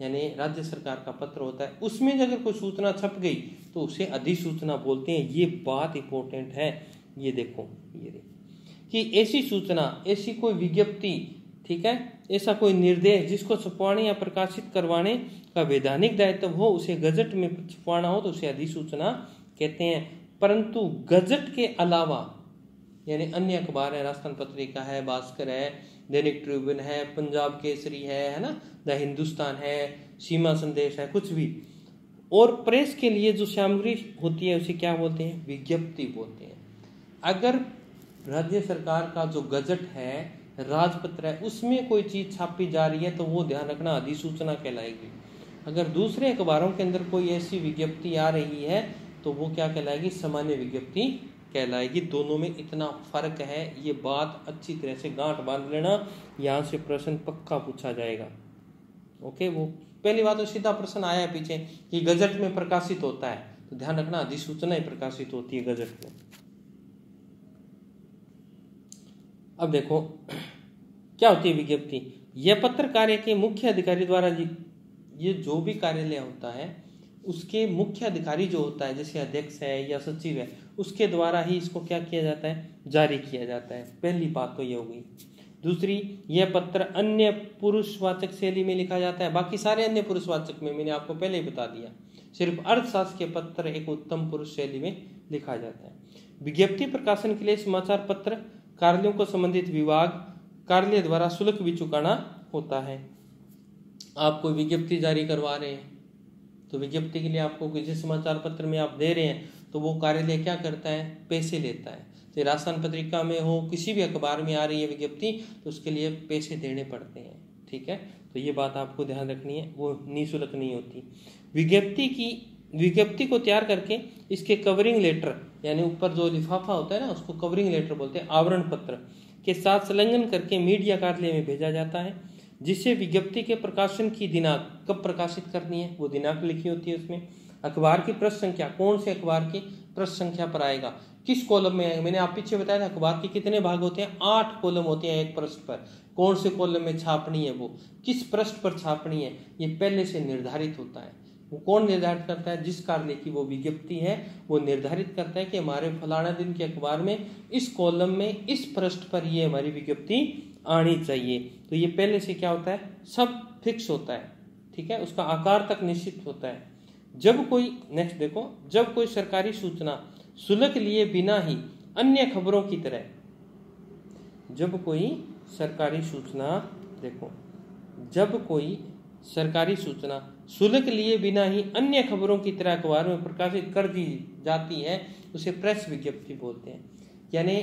Speaker 1: यानी राज्य सरकार का पत्र होता है। उसमें अगर कोई सूचना छप गई तो उसे अधिसूचना बोलते हैं। ये बात इंपॉर्टेंट है। ये देखो, ये कि ऐसी सूचना, ऐसी कोई विज्ञप्ति, ठीक है, ऐसा कोई निर्देश जिसको छपवाने या प्रकाशित करवाने का वैधानिक दायित्व हो, उसे गजट में छपवाना हो तो उसे अधिसूचना कहते हैं। परंतु गजट के अलावा यानी अन्य अखबार है, राजस्थान पत्रिका है, भास्कर है, दैनिक ट्रिब्यून है, पंजाब केसरी है ना, द हिंदुस्तान है, सीमा संदेश है, कुछ भी, और प्रेस के लिए जो सामग्री होती है उसे क्या बोलते हैं? विज्ञप्ति बोलते हैं। अगर राज्य सरकार का जो गजट है, राजपत्र है, उसमें कोई चीज छापी जा रही है तो वो ध्यान रखना अधिसूचना कहलाएगी। अगर दूसरे अखबारों के अंदर कोई ऐसी विज्ञप्ति आ रही है तो वो क्या कहलाएगी? सामान्य विज्ञप्ति कहलाएगी। दोनों में इतना फर्क है, ये बात अच्छी तरह से गांठ बांध लेना, यहाँ से प्रश्न पक्का पूछा जाएगा। ओके, वो पहली बात तो सीधा प्रश्न आया है पीछे कि गजट में प्रकाशित होता है, तो ध्यान रखना अधिसूचना ही प्रकाशित होती है गजट में। अब देखो क्या होती है विज्ञप्ति। यह पत्र कार्य के मुख्य अधिकारी द्वारा, ये जो भी कार्यालय होता है उसके मुख्य अधिकारी जो होता है, जैसे अध्यक्ष है या सचिव है, उसके द्वारा ही इसको क्या किया जाता है? जारी किया जाता है। पहली बात तो ये हो गई। दूसरी, यह पत्र अन्य पुरुषवाचक शैली में लिखा जाता है। बाकी सारे अन्य पुरुषवाचक में मैंने आपको पहले ही बता दिया, सिर्फ अर्थशास्त्र के पत्र एक उत्तम पुरुष शैली में लिखा जाता है। विज्ञप्ति प्रकाशन के लिए समाचार पत्र कार्यालयों को संबंधित विभाग कार्यालय द्वारा शुल्क भी चुकाना होता है। आप कोई विज्ञप्ति जारी करवा रहे हैं तो विज्ञप्ति के लिए आपको किसी समाचार पत्र में आप दे रहे हैं तो वो कार्यालय क्या करता है? पैसे लेता है। तो राजस्थान पत्रिका में हो, किसी भी अखबार में आ रही है विज्ञप्ति, तो उसके लिए पैसे देने पड़ते हैं। ठीक है, तो ये बात आपको ध्यान रखनी है, वो निःशुल्क नहीं होती। विज्ञप्ति को तैयार करके इसके कवरिंग लेटर, यानी ऊपर जो लिफाफा होता है ना, उसको कवरिंग लेटर बोलते हैं, आवरण पत्र के साथ संलग्न करके मीडिया कार्यालय में भेजा जाता है, जिससे विज्ञप्ति के प्रकाशन की दिनांक, कब प्रकाशित करनी है वो दिनांक लिखी होती है उसमें। अखबार की पृष्ठ संख्या, कौन से अखबार की पृष्ठ संख्या पर आएगा, किस कॉलम में आएगा। मैंने आप पीछे बताया था अखबार के कितने भाग होते हैं? 8 कॉलम होते हैं एक पृष्ठ पर। कौन से कॉलम में छापनी है, वो किस पृष्ठ पर छापनी है, ये पहले से निर्धारित होता है। वो कौन निर्धारित करता है? जिस कार्यालय की वो विज्ञप्ति है वो निर्धारित करता है कि हमारे फलाना दिन के अखबार में इस कॉलम में इस पृष्ठ पर ये हमारी विज्ञप्ति आनी चाहिए। तो ये पहले से क्या होता है? सब फिक्स होता है। ठीक है, उसका आकार तक निश्चित होता है। जब कोई, नेक्स्ट देखो, जब कोई सरकारी सूचना शुल्क लिए बिना ही अन्य खबरों की तरह, जब कोई सरकारी सूचना, देखो, जब कोई सरकारी सूचना शुल्क लिए बिना ही अन्य खबरों की तरह अखबार में प्रकाशित कर दी जाती है, उसे प्रेस विज्ञप्ति बोलते हैं। यानी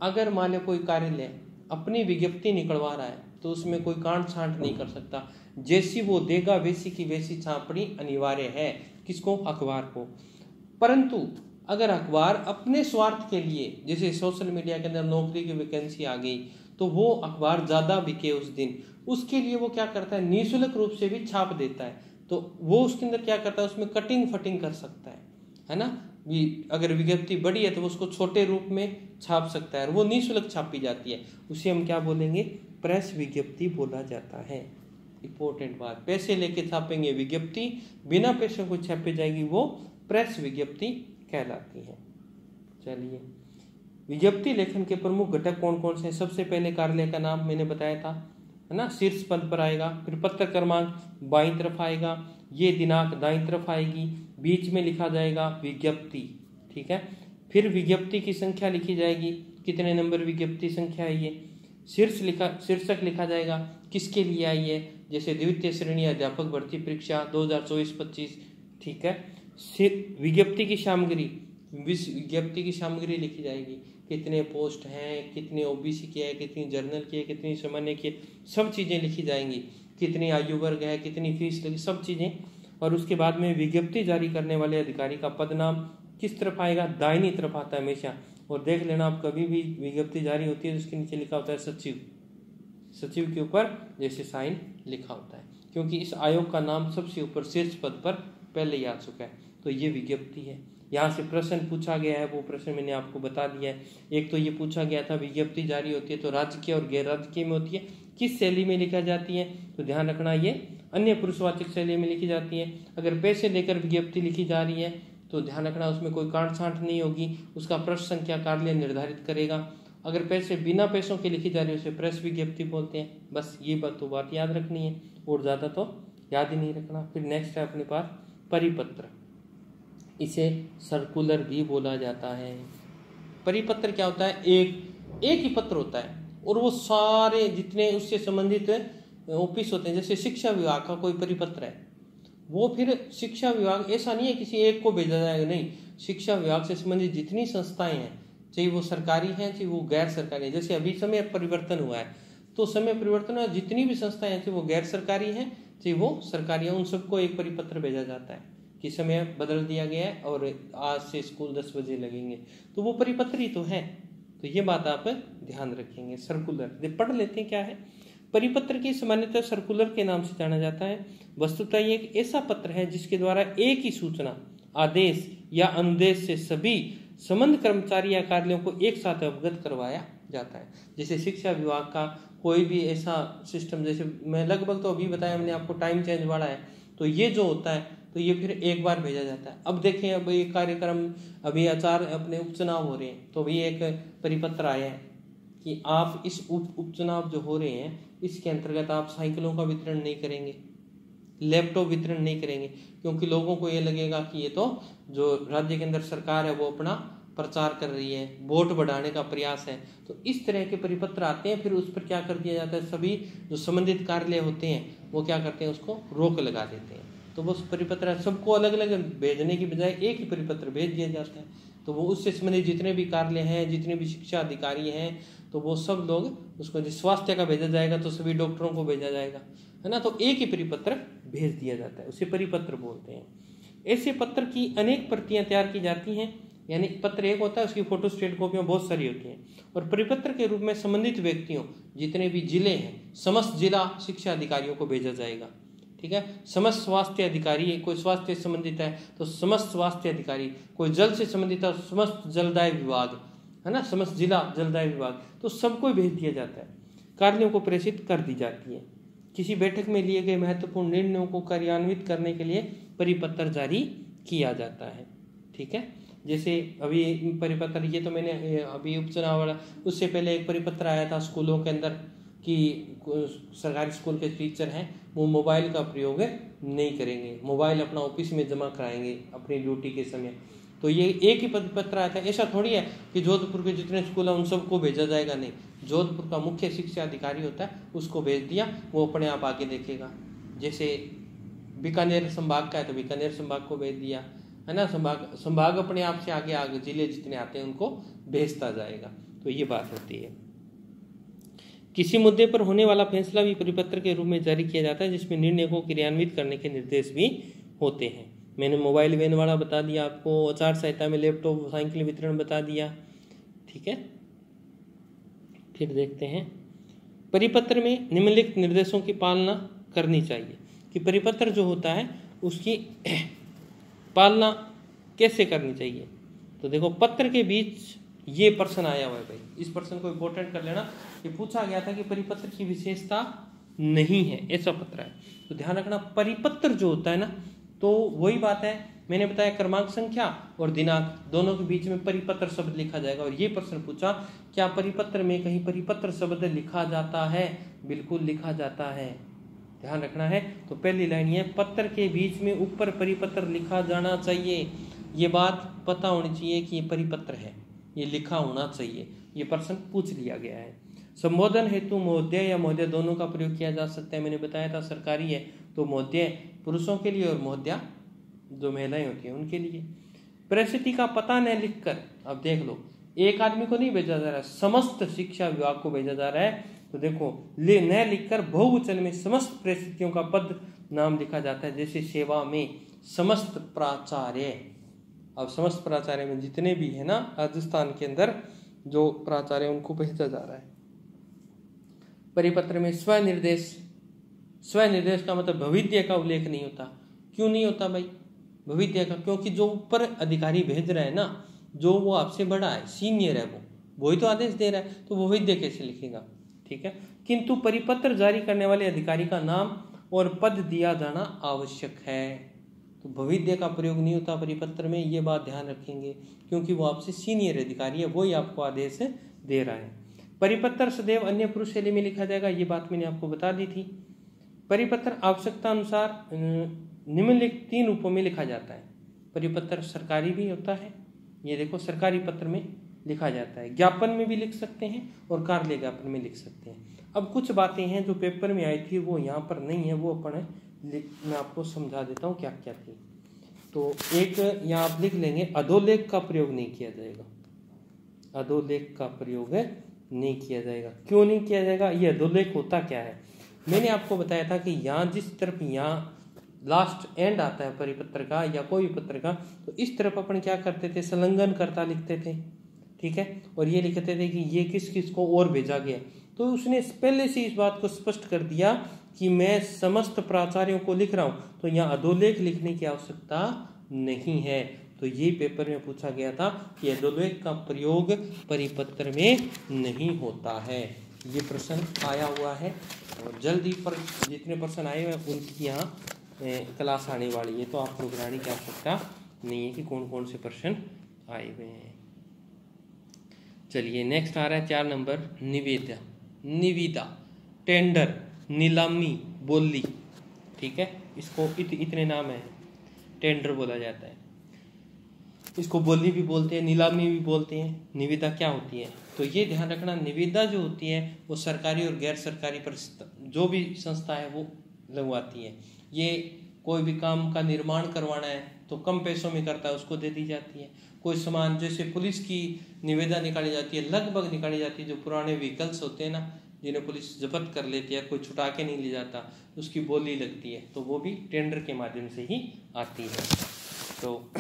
Speaker 1: अगर मान लो कोई कार्यालय अपनी विज्ञप्ति निकलवा रहा है तो उसमें कोई कांट छांट नहीं कर सकता, जैसी वो देगा वैसी की वैसी छापनी अनिवार्य है। किसको? अखबार को। परंतु अगर अखबार अपने स्वार्थ के लिए, जैसे सोशल मीडिया के अंदर नौकरी की वैकेंसी आ गई तो वो अखबार ज्यादा बिके उस दिन, उसके लिए वो क्या करता है? निःशुल्क रूप से भी छाप देता है। तो वो उसके अंदर क्या करता है? उसमें कटिंग फटिंग कर सकता है ना। अगर विज्ञप्ति बड़ी है तो वो उसको छोटे रूप में छाप सकता है और वो निःशुल्क छापी जाती है, उसे हम क्या बोलेंगे? प्रेस विज्ञप्ति बोला जाता है। इंपॉर्टेंट बात, पैसे लेके छापेंगे विज्ञप्ति, बिना पैसे को छापे जाएगी वो प्रेस विज्ञप्ति कहलाती है। चलिए, विज्ञप्ति लेखन के प्रमुख घटक कौन कौन से हैं? सबसे पहले कार्यालय का नाम मैंने बताया था, है ना, शीर्ष पद पर आएगा। फिर पत्र क्रमांक बाईं तरफ आएगा, ये दिनांक दाईं तरफ आएगी, बीच में लिखा जाएगा विज्ञप्ति, ठीक है। फिर विज्ञप्ति की संख्या लिखी जाएगी, कितने नंबर विज्ञप्ति संख्या है ये। शीर्षक लिखा जाएगा किसके लिए आई है, जैसे द्वितीय श्रेणी अध्यापक भर्ती परीक्षा 2024-25, ठीक है। विज्ञप्ति की सामग्री, विज्ञप्ति की सामग्री लिखी जाएगी, कितने पोस्ट हैं, कितने ओबीसी के है, कितनी जर्नल की है, कितनी सामान्य की है, सब चीज़ें लिखी जाएंगी, कितनी आयु वर्ग है, कितनी फीस लगी, सब चीज़ें। और उसके बाद में विज्ञप्ति जारी करने वाले अधिकारी का पद नाम किस तरफ आएगा, दाहिनी तरफ आता है हमेशा। और देख लेना आप, कभी भी विज्ञप्ति जारी होती है तो उसके नीचे लिखा होता है सचिव, सचिव के ऊपर जैसे साइन लिखा होता है, क्योंकि इस आयोग का नाम सबसे ऊपर शीर्ष पद पर पहले ही आ चुका है। तो ये विज्ञप्ति है। यहाँ से प्रश्न पूछा गया है, वो प्रश्न मैंने आपको बता दिया है। एक तो ये पूछा गया था विज्ञप्ति जारी होती है तो राजकीय और गैर राजकीय में होती है, किस शैली में लिखा जाती है, तो ध्यान रखना ये अन्य पुरुषवाचक शैली में लिखी जाती है। अगर पैसे लेकर विज्ञप्ति लिखी जा रही है तो ध्यान रखना उसमें कोई काट छांट नहीं होगी, उसका प्रश्न संख्या कार्यालय निर्धारित करेगा। अगर पैसे बिना पैसों के लिखी जा रही है उसे प्रेस विज्ञप्ति बोलते हैं। बस ये बात याद रखनी है, और ज़्यादा तो याद ही नहीं रखना। फिर नेक्स्ट है अपने पास परिपत्र, इसे सर्कुलर भी बोला जाता है। परिपत्र क्या होता है, एक ही पत्र होता है और वो सारे जितने उससे संबंधित ऑफिस होते हैं, जैसे शिक्षा विभाग का कोई परिपत्र है, वो फिर शिक्षा विभाग ऐसा नहीं है किसी एक को भेजा जाएगा, नहीं, शिक्षा विभाग से संबंधित जितनी संस्थाएं हैं, चाहे वो सरकारी हैं चाहे वो गैर सरकारी है। जैसे अभी समय परिवर्तन हुआ है तो समय परिवर्तन हुआ, जितनी भी संस्थाएं हैं चाहे वो गैर सरकारी हैं चाहे वो सरकारी है, उन सबको एक परिपत्र भेजा जाता है कि समय बदल दिया गया है और आज से स्कूल 10 बजे लगेंगे, तो वो परिपत्र ही तो है। तो ये बात आप ध्यान रखेंगे। सर्कुलर पढ़ लेते हैं क्या है। परिपत्र की सामान्यतः सर्कुलर के नाम से जाना जाता है। वस्तुतः ये एक ऐसा पत्र है जिसके द्वारा एक ही सूचना, आदेश या अनुदेश से सभी संबंध कर्मचारी या कार्यालयों को एक साथ अवगत करवाया जाता है। जैसे शिक्षा विभाग का कोई भी ऐसा सिस्टम, जैसे मैं लगभग तो अभी बताया मैंने आपको, टाइम चेंज वाला है, तो ये जो होता है तो ये फिर एक बार भेजा जाता है। अब देखें, अब ये कार्यक्रम अभी आचार अपने उपचुनाव हो रहे हैं तो भी एक परिपत्र आया है कि आप इस उपचुनाव जो हो रहे हैं इसके अंतर्गत आप साइकिलों का वितरण नहीं करेंगे, लैपटॉप वितरण नहीं करेंगे, क्योंकि लोगों को ये लगेगा कि ये तो जो राज्य के अंदर सरकार है वो अपना प्रचार कर रही है, वोट बढ़ाने का प्रयास है। तो इस तरह के परिपत्र आते हैं, फिर उस पर क्या कर दिया जाता है, सभी जो संबंधित कार्यालय होते हैं वो क्या करते हैं, उसको रोक लगा देते हैं। तो वो परिपत्र सबको अलग अलग भेजने की बजाय एक ही परिपत्र भेज दिया जाता है। तो वो उससे संबंधित जितने भी कार्यालय हैं, जितने भी शिक्षा अधिकारी हैं, तो वो सब लोग उसको, स्वास्थ्य का भेजा जाएगा तो सभी डॉक्टरों को भेजा जाएगा, है ना, तो एक ही परिपत्र भेज दिया जाता है, उसे परिपत्र बोलते हैं। ऐसे पत्र की अनेक प्रतियां तैयार की जाती हैं, यानी पत्र एक होता है उसकी फोटोस्टेट कॉपियां बहुत सारी होती हैं, और परिपत्र के रूप में संबंधित व्यक्तियों, जितने भी जिले हैं, समस्त जिला शिक्षा अधिकारियों को भेजा जाएगा, ठीक है। समस्त स्वास्थ्य अधिकारी, कोई स्वास्थ्य से संबंधित है तो समस्त स्वास्थ्य अधिकारी, कोई जल से संबंधित है समस्त जलदाय विभाग, है ना, समस्त जिला जलदाय विभाग, तो सबको भेज दिया जाता है। कार्यों को प्रेषित कर दी जाती है। किसी बैठक में लिए गए महत्वपूर्ण निर्णयों को कार्यान्वित करने के लिए परिपत्र जारी किया जाता है, ठीक है। जैसे अभी परिपत्र, ये तो मैंने अभी उपचुनाव वाला, उससे पहले एक परिपत्र आया था स्कूलों के अंदर कि सरकारी स्कूल के टीचर हैं वो मोबाइल का प्रयोग नहीं करेंगे, मोबाइल अपना ऑफिस में जमा कराएंगे अपनी ड्यूटी के समय। तो ये एक ही पत्र आया था। ऐसा थोड़ी है कि जोधपुर के जितने स्कूल हैं उन सबको भेजा जाएगा, नहीं, जोधपुर का मुख्य शिक्षा अधिकारी होता है उसको भेज दिया, वो अपने आप आगे देखेगा। जैसे बीकानेर संभाग का है तो बीकानेर संभाग को भेज दिया, है ना, संभाग अपने आप से आगे जिले जितने आते हैं उनको भेजता जाएगा। तो ये बात होती है। किसी मुद्दे पर होने वाला फैसला भी परिपत्र के रूप में जारी किया जाता है, जिसमें निर्णय को क्रियान्वित करने के निर्देश भी होते हैं। मैंने मोबाइल वैन वाला बता दिया आपको, आचार संहिता में लैपटॉप साइकिल वितरण बता दिया, ठीक है। फिर देखते हैं परिपत्र में निम्नलिखित निर्देशों की पालना करनी चाहिए, कि परिपत्र जो होता है उसकी पालना कैसे करनी चाहिए। तो देखो, पत्र के बीच ये प्रश्न आया हुआ है भाई, इस प्रश्न को इंपोर्टेंट कर लेना। ये पूछा गया था कि परिपत्र की विशेषता नहीं है, ऐसा पत्र है, तो ध्यान रखना। परिपत्र जो होता है ना, तो वही बात है, मैंने बताया क्रमांक संख्या और दिनांक दोनों के बीच में परिपत्र शब्द लिखा जाएगा। और ये प्रश्न पूछा क्या परिपत्र में कहीं परिपत्र शब्द लिखा जाता है? बिल्कुल लिखा जाता है, ध्यान रखना है। तो पहली लाइन ये, पत्र के बीच में ऊपर परिपत्र लिखा जाना चाहिए। ये बात पता होनी चाहिए कि ये परिपत्र है, ये लिखा होना चाहिए। ये प्रश्न पूछ लिया गया है। संबोधन हेतु महोदय या महोदय दोनों का प्रयोग किया जा सकता है। मैंने बताया था सरकारी है तो महोदय पुरुषों के लिए और महोदया जो महिलाएं होती हैं उनके लिए। परिस्थिति का पता न लिखकर, अब देख लो, एक आदमी को नहीं भेजा जा रहा है, समस्त शिक्षा विभाग को भेजा जा रहा है। तो देखो न लिखकर बहुवचन में समस्त परिस्थितियों का पद नाम लिखा जाता है। जैसे सेवा में समस्त प्राचार्य, अब समस्त प्राचार्य में जितने भी है ना राजस्थान के अंदर जो प्राचार्य उनको भेजा जा रहा है। परिपत्र में स्वनिर्देश, स्वनिर्देश का मतलब भविद्य का उल्लेख नहीं होता। क्यों नहीं होता भाई भविद्य का? क्योंकि जो ऊपर अधिकारी भेज रहा है ना, जो वो आपसे बड़ा है, सीनियर है, वो ही तो आदेश दे रहा है, तो वो भविद्य कैसे लिखेगा? ठीक है। किंतु परिपत्र जारी करने वाले अधिकारी का नाम और पद दिया जाना आवश्यक है। तो भविद्य का प्रयोग नहीं होता परिपत्र में, ये बात ध्यान रखेंगे, क्योंकि वो आपसे सीनियर अधिकारी है, वो ही आपको आदेश दे रहा है। परिपत्र सदैव अन्य पुरुष शैली में लिखा जाएगा, ये बात मैंने आपको बता दी थी। परिपत्र आवश्यकता अनुसार निम्नलिखित 3 रूपों में लिखा जाता है। परिपत्र सरकारी भी होता है, ये देखो सरकारी पत्र में लिखा जाता है, ज्ञापन में भी लिख सकते हैं और कार्यालय ज्ञापन में लिख सकते हैं। अब कुछ बातें हैं जो पेपर में आई थी वो यहाँ पर नहीं है, वो अपन मैं आपको समझा देता हूँ क्या क्या थी। तो एक यहाँ आप लिख लेंगे, अधोलेख का प्रयोग नहीं किया जाएगा। अधोलेख का प्रयोग नहीं किया जाएगा। क्यों नहीं किया जाएगा? ये अधोलेख होता क्या है? मैंने आपको बताया था कि यहाँ जिस तरफ यहाँ लास्ट एंड आता है परिपत्र का या कोई भी पत्र का, तो इस तरफ अपन क्या करते थे, संलग्न करता लिखते थे, ठीक है। और ये लिखते थे कि ये किस किस को और भेजा गया। तो उसने पहले से इस बात को स्पष्ट कर दिया कि मैं समस्त प्राचार्यों को लिख रहा हूँ, तो यहाँ अधोलेख लिखने की आवश्यकता नहीं है। तो ये पेपर में पूछा गया था कि अधोलेख का प्रयोग परिपत्र में नहीं होता है। ये प्रश्न आया हुआ है और जल्दी पर जितने प्रश्न आए हुए हैं उनकी यहाँ क्लास आने वाली है, तो आपको घबराने की आवश्यकता नहीं है कि कौन कौन से प्रश्न आए हुए हैं। चलिए नेक्स्ट आ रहा है 4 नंबर, निविदा। निविदा, टेंडर, नीलामी, बोली, ठीक है। इसको इतने नाम है। टेंडर बोला जाता है, इसको बोली भी बोलते हैं, नीलामी भी बोलते हैं। निविदा क्या होती है? तो ये ध्यान रखना, निविदा जो होती है वो सरकारी और गैर सरकारी जो भी संस्था है वो लगवाती है। ये कोई भी काम का निर्माण करवाना है तो कम पैसों में करता है, उसको दे दी जाती है। कोई सामान, जैसे पुलिस की निविदा निकाली जाती है, लगभग निकाली जाती है, जो पुराने व्हीकल्स होते हैं ना जिन्हें पुलिस जब्त कर लेती है, कोई छुटा के नहीं ले जाता, उसकी बोली लगती है, तो वो भी टेंडर के माध्यम से ही आती है। तो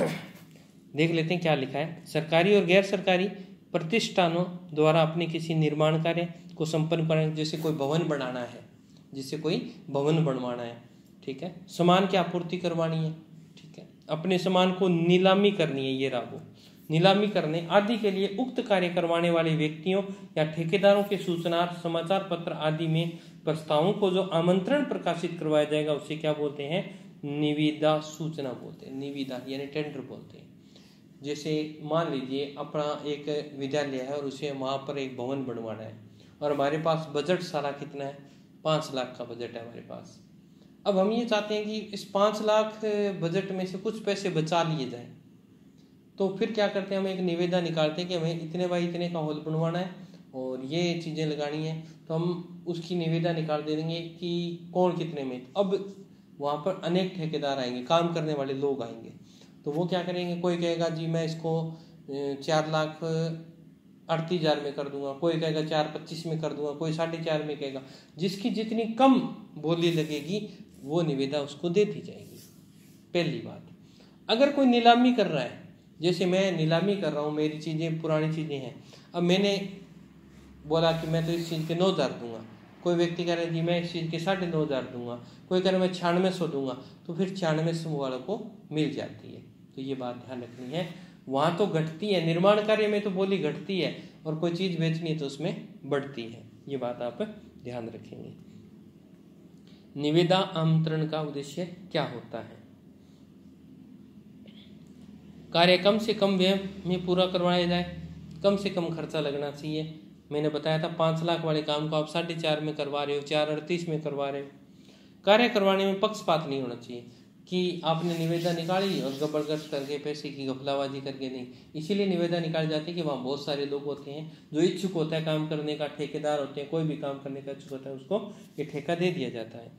Speaker 1: देख लेते हैं क्या लिखा है। सरकारी और गैर सरकारी प्रतिष्ठानों द्वारा अपने किसी निर्माण कार्य को संपन्न करने, जैसे कोई भवन बनाना है, जिससे कोई भवन बनवाना है, ठीक है, सामान की आपूर्ति करवानी है, ठीक है, अपने सामान को नीलामी करनी है, ये रागो नीलामी करने आदि के लिए उक्त कार्य करवाने वाले व्यक्तियों या ठेकेदारों के सूचना समाचार पत्र आदि में प्रस्तावों को जो आमंत्रण प्रकाशित करवाया जाएगा उसे क्या बोलते हैं? निविदा सूचना बोलते हैं। निविदा यानी टेंडर बोलते हैं। जैसे मान लीजिए अपना एक विद्यालय है और उसे वहाँ पर एक भवन बनवाना है और हमारे पास बजट सारा कितना है? 5 लाख का बजट है हमारे पास। अब हम ये चाहते हैं कि इस 5 लाख बजट में से कुछ पैसे बचा लिए जाएं, तो फिर क्या करते हैं, हम एक निविदा निकालते हैं कि हमें इतने बाई इतने का हॉल बनवाना है और ये चीज़ें लगानी है, तो हम उसकी निविदा निकाल दे देंगे कि कौन कितने में। अब वहाँ पर अनेक ठेकेदार आएंगे, काम करने वाले लोग आएंगे, तो वो क्या करेंगे, कोई कहेगा जी मैं इसको 4,38,000 में कर दूंगा, कोई कहेगा 4,25,000 में कर दूंगा, कोई 4,500,000 में कहेगा। जिसकी जितनी कम बोली लगेगी वो निविदा उसको दे दी जाएगी। पहली बात। अगर कोई नीलामी कर रहा है, जैसे मैं नीलामी कर रहा हूँ, मेरी चीज़ें पुरानी चीज़ें हैं, अब मैंने बोला कि मैं तो इस चीज़ के 9,000 दूंगा, कोई व्यक्ति कह रहा है जी मैं इस चीज़ के 9,500 दूंगा, कोई कह रहा है मैं 9600 दूंगा, तो फिर 9600 वालों को मिल जाती है। तो ये बात ध्यान रखनी है। वहाँ तो घटती है, निर्माण कार्य में तो बोली घटती है और कोई चीज़ बेचनी है तो उसमें बढ़ती है। ये बात आप ध्यान रखेंगे। निविदा आमंत्रण का उद्देश्य क्या होता है? कार्य कम से कम व्यय में पूरा करवाया जाए, कम से कम खर्चा लगना चाहिए। मैंने बताया था 5 लाख वाले काम को आप 4.5 में करवा रहे हो, 4.38 में करवा रहे हो। कार्य करवाने में पक्षपात नहीं होना चाहिए कि आपने निविदा निकाली और जबरदस्त करके पैसे की घपलाबाजी करके नहीं। इसीलिए निविदा निकाली जाती है कि वहाँ बहुत सारे लोग होते हैं जो इच्छुक होता है काम करने का, ठेकेदार होते हैं, कोई भी काम करने का इच्छुक होता है उसको ये ठेका दे दिया जाता है।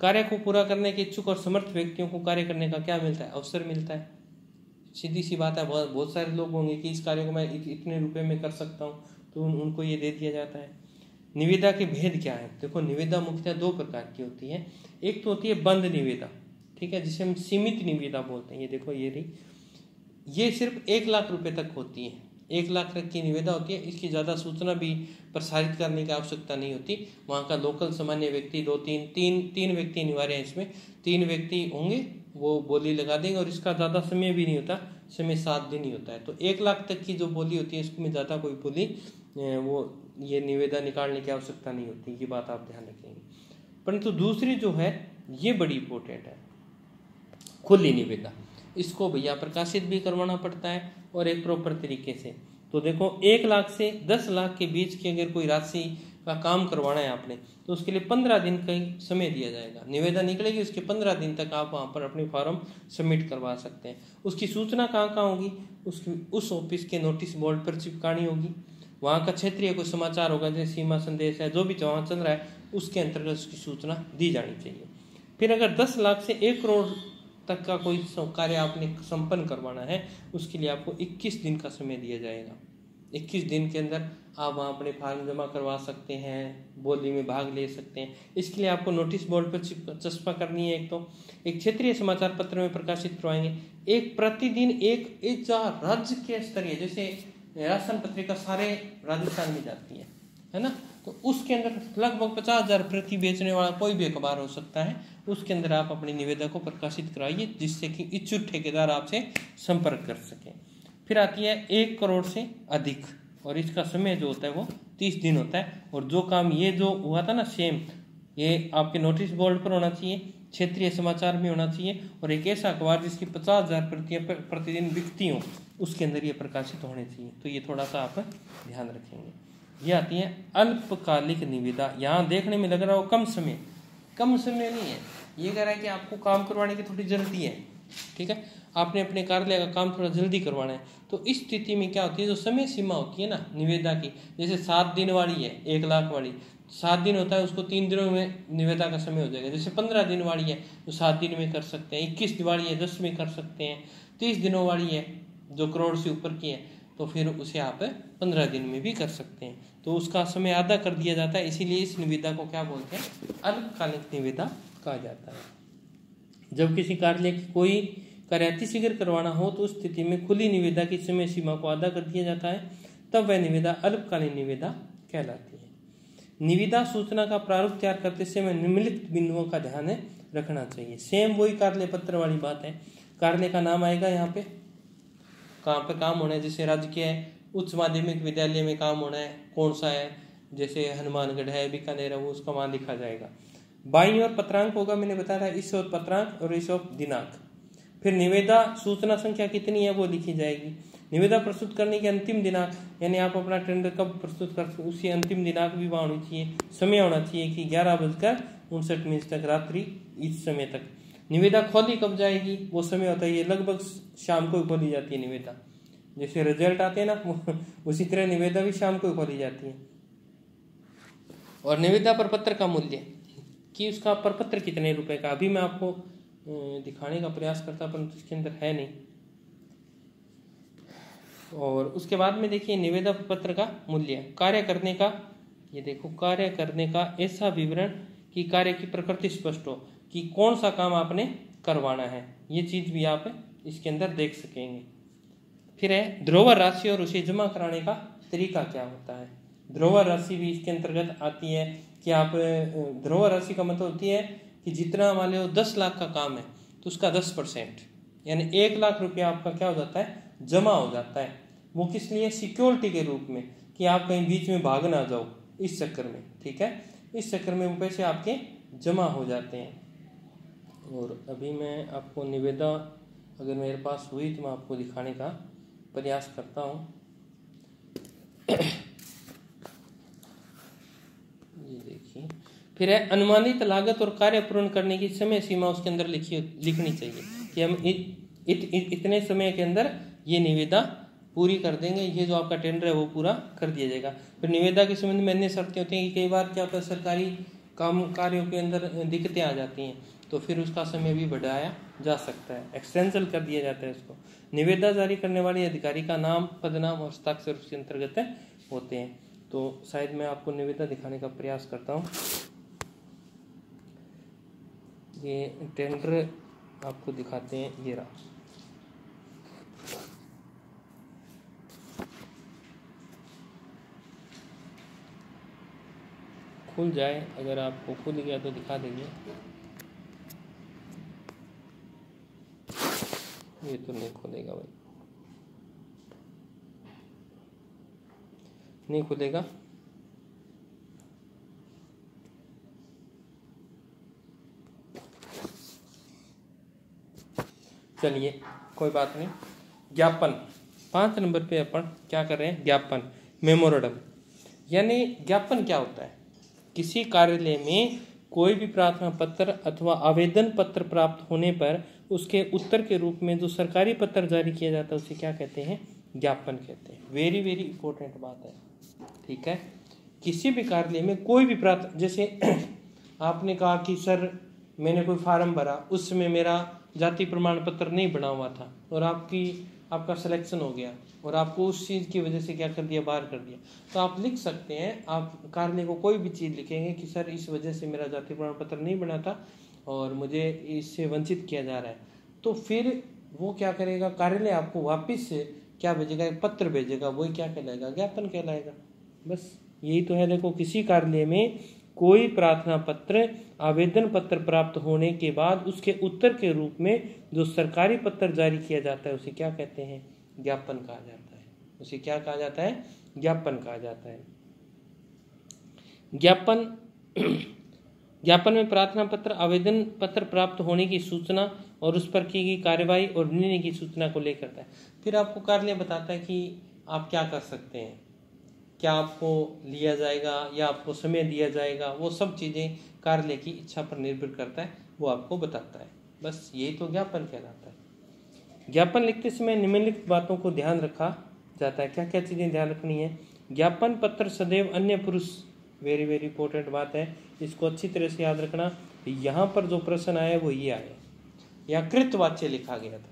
Speaker 1: कार्य को पूरा करने के इच्छुक और समर्थ व्यक्तियों को कार्य करने का क्या मिलता है? अवसर मिलता है। सीधी सी बात है, बहुत सारे लोग होंगे कि इस कार्य को मैं इतने रुपए में कर सकता हूँ, तो उनको ये दे दिया जाता है। निविदा के भेद क्या है? देखो, निविदा मुख्यतः 2 प्रकार की होती है। एक तो होती है बंद निविदा, ठीक है, जिसे हम सीमित निविदा बोलते हैं। ये देखो, ये रही, ये सिर्फ 1 लाख रुपए तक होती है। 1 लाख तक की निविदा होती है। इसकी ज़्यादा सूचना भी प्रसारित करने की आवश्यकता नहीं होती। वहाँ का लोकल सामान्य व्यक्ति 2-3 व्यक्ति अनिवार्य है इसमें, 3 व्यक्ति होंगे, वो बोली लगा देंगे। और इसका ज़्यादा समय भी नहीं होता, समय 7 दिन ही होता है। तो 1 लाख तक की जो बोली होती है इसमें ज़्यादा कोई बोली वो ये निविदा निकालने की आवश्यकता नहीं होती। ये बात आप ध्यान रखेंगे। परंतु दूसरी जो है ये बड़ी इंपॉर्टेंट है, खुली निविदा। इसको भैया प्रकाशित भी करवाना पड़ता है और एक प्रॉपर तरीके से। तो देखो, 1 लाख से 10 लाख के बीच की अगर कोई राशि का काम करवाना है आपने, तो उसके लिए 15 दिन का समय दिया जाएगा। निविदा निकलेगी, उसके 15 दिन तक आप वहाँ पर अपनी फॉर्म सबमिट करवा सकते हैं। उसकी सूचना कहाँ होगी? उस ऑफिस के नोटिस बोर्ड पर चिपकानी होगी। वहाँ का क्षेत्रीय कोई समाचार होगा, जैसे सीमा संदेश है, जो भी वहाँ चल रहा है उसके अंतर्गत उसकी सूचना दी जानी चाहिए। फिर अगर 10 लाख से 1 करोड़ तक का कोई कार्य आपने संपन्न करवाना है, उसके लिए आपको 21 दिन का समय दिया जाएगा। 21 दिन के अंदर आप वहाँ अपने फॉर्म जमा करवा सकते हैं, बोली में भाग ले सकते हैं। इसके लिए आपको नोटिस बोर्ड पर चस्पा करनी है। एक क्षेत्रीय समाचार पत्र में प्रकाशित करवाएंगे। एक प्रतिदिन एक राज्य के स्तरीय, जैसे राशन पत्रिका सारे राजस्थान में जाती है ना, तो उसके अंदर लगभग 50,000 प्रति बेचने वाला कोई भी अखबार हो सकता है, उसके अंदर आप अपनी निविदा को प्रकाशित कराइए, जिससे कि इच्छुक ठेकेदार आपसे संपर्क कर सकें। फिर आती है 1 करोड़ से अधिक, और इसका समय जो होता है वो 30 दिन होता है। और जो काम ये जो हुआ था ना, सेम ये आपके नोटिस बोर्ड पर होना चाहिए, क्षेत्रीय समाचार में होना चाहिए, और एक ऐसा अखबार जिसकी 50,000 प्रतिदिन बिकती हो, उसके अंदर ये प्रकाशित होने चाहिए। तो ये थोड़ा सा आप ध्यान रखेंगे। ये आती है अल्पकालिक निविदा। यहाँ देखने में लग रहा हो कम समय नहीं है, ये कह रहा है कि आपको काम करवाने की थोड़ी जल्दी है, ठीक है, आपने अपने कार्यालय का काम थोड़ा जल्दी करवाना है। तो इस स्थिति में क्या होती है, जो समय सीमा होती है ना निविदा की, जैसे 7 दिन वाली है, 1 लाख वाली 7 दिन होता है, उसको 3 दिनों में निविदा का समय हो जाएगा। जैसे 15 दिन वाली है तो 7 दिन में कर सकते हैं, 21 वाली है 10 में कर सकते हैं, 30 दिनों वाली है जो करोड़ से ऊपर की है तो फिर उसे आप 15 दिन में भी कर सकते हैं। तो उसका समय आधा कर दिया जाता है। इसीलिए इस निविदा को क्या बोलते हैं? अल्पकालिक निविदा कहा जाता है। जब किसी कार्यालय की कोई कार्य अतिशीघ्र करवाना हो तो उस स्थिति में खुली निविदा की समय सीमा को आधा कर दिया जाता है, तब वह निविदा अल्पकालीन निविदा कहलाती है। निविदा सूचना का प्रारूप तैयार करते समय निम्नलिखित बिंदुओं का ध्यान रखना चाहिए। सेम वही कार्यालय पत्र वाली बात है। कार्यालय का नाम आएगा, यहाँ पे कहाँ पे काम होना है, जैसे राजकीय उच्च माध्यमिक विद्यालय में काम होना है, कौन सा है, जैसे हनुमानगढ़ है, बीकानेर है, वो उसका वहाँ लिखा जाएगा। बाईं ओर पत्रांक होगा, मैंने बताया था, इस ओर पत्रांक और इस ओर दिनांक। फिर निविदा सूचना संख्या कितनी है वो लिखी जाएगी। निविदा प्रस्तुत करने की अंतिम दिनांक, यानी आप अपना टेंडर कब प्रस्तुत कर, उसी अंतिम दिनांक भी वहाँ होनी चाहिए। समय होना चाहिए कि 11:59 तक, रात्रि इस समय तक। निविदा खोली कब जाएगी वो समय होता है, ये लगभग शाम को खोली जाती है निविदा। जैसे रिजल्ट आते हैं ना, उसी तरह निविदा भी शाम को खोली जाती है। और निविदा प्रपत्र का मूल्य कि उसका प्रपत्र कितने रुपए का, अभी मैं आपको दिखाने का प्रयास करता परंतु इसके अंदर है नहीं। और उसके बाद में देखिए निविदा प्रपत्र का मूल्य, कार्य करने का, ये देखो, कार्य करने का ऐसा विवरण कि कार्य की प्रकृति स्पष्ट हो, कि कौन सा काम आपने करवाना है, ये चीज भी आप इसके अंदर देख सकेंगे। फिर है ध्रुव राशि और उसे जमा कराने का तरीका क्या होता है। ध्रुव राशि भी इसके अंतर्गत आती है कि आप, ध्रुव राशि का मतलब होती है कि जितना मान लो 10 लाख का काम है तो उसका 10%, यानी 1 लाख रुपया आपका क्या हो जाता है, जमा हो जाता है। वो किस लिए? सिक्योरिटी के रूप में, कि आप कहीं बीच में भाग ना जाओ इस चक्कर में, ठीक है, इस चक्कर में वो पैसे आपके जमा हो जाते हैं। और अभी मैं आपको निविदा अगर मेरे पास हुई तो मैं आपको दिखाने का प्रयास करता हूँ। ये देखिए, फिर है अनुमानित लागत और कार्य पूर्ण करने की समय सीमा उसके अंदर लिखनी चाहिए कि हम इतने समय के अंदर ये निविदा पूरी कर देंगे, ये जो आपका टेंडर है वो पूरा कर दिया जाएगा। फिर निविदा के संबंध में अन्य शर्तें होती हैं कि कई बार क्या होता है सरकारी काम कार्यों के अंदर दिक्कतें आ जाती हैं, तो फिर उसका समय भी बढ़ाया जा सकता है, एक्सटेंशन कर दिया जाता है उसको। निविदा जारी करने वाले अधिकारी का नाम, पदनाम और हस्ताक्षर उसके अंतर्गत होते हैं। तो शायद मैं आपको निविदा दिखाने का प्रयास करता हूँ। ये टेंडर आपको दिखाते हैं, ये रहा। खुल जाए, अगर आपको खुल गया तो दिखा देंगे। ये तो नहीं खुलेगा भाई, नहीं खुलेगा। चलिए कोई बात नहीं। ज्ञापन 5 नंबर पे अपन क्या कर रहे हैं, ज्ञापन, मेमोरेंडम। यानी ज्ञापन क्या होता है, किसी कार्यालय में कोई भी प्रार्थना पत्र अथवा आवेदन पत्र प्राप्त होने पर उसके उत्तर के रूप में जो सरकारी पत्र जारी किया जाता है उसे क्या कहते हैं, ज्ञापन कहते हैं। वेरी वेरी इंपॉर्टेंट बात है, ठीक है। किसी भी कार्यालय में कोई भी प्रार्थना, जैसे आपने कहा कि सर मैंने कोई फार्म भरा, उस समय मेरा जाति प्रमाण पत्र नहीं बना हुआ था और आपका सिलेक्शन हो गया और आपको उस चीज़ की वजह से क्या कर दिया, बाहर कर दिया, तो आप लिख सकते हैं, आप कार्यालय को कोई भी चीज़ लिखेंगे कि सर इस वजह से मेरा जाति प्रमाण पत्र नहीं बना था और मुझे इससे वंचित किया जा रहा है। तो फिर वो क्या करेगा, कार्यालय आपको वापस से क्या भेजेगा, एक पत्र भेजेगा, वही क्या कहलाएगा, ज्ञापन कहलाएगा। बस यही तो है। देखो, किसी कार्यालय में कोई प्रार्थना पत्र आवेदन पत्र प्राप्त होने के बाद उसके उत्तर के रूप में जो सरकारी पत्र जारी किया जाता है उसे क्या कहते हैं, ज्ञापन कहा जाता है। उसे क्या कहा जाता है, ज्ञापन कहा जाता है। ज्ञापन में प्रार्थना पत्र आवेदन पत्र प्राप्त होने की सूचना और उस पर की गई कार्यवाही और निर्णय की सूचना को लेकर है। फिर आपको कार्यालय बताता है कि आप क्या कर सकते हैं, क्या आपको लिया जाएगा या आपको समय दिया जाएगा, वो सब चीज़ें कार्यालय की इच्छा पर निर्भर करता है, वो आपको बताता है। बस यही तो ज्ञापन कहलाता है। ज्ञापन लिखते समय निम्नलिखित बातों को ध्यान रखा जाता है। क्या क्या चीज़ें ध्यान रखनी है, ज्ञापन पत्र सदैव अन्य पुरुष, वेरी वेरी इंपॉर्टेंट बात है, इसको अच्छी तरह से याद रखना। यहाँ पर जो प्रश्न आया वो ये आया, यहाँ कृतवाच्य लिखा गया था।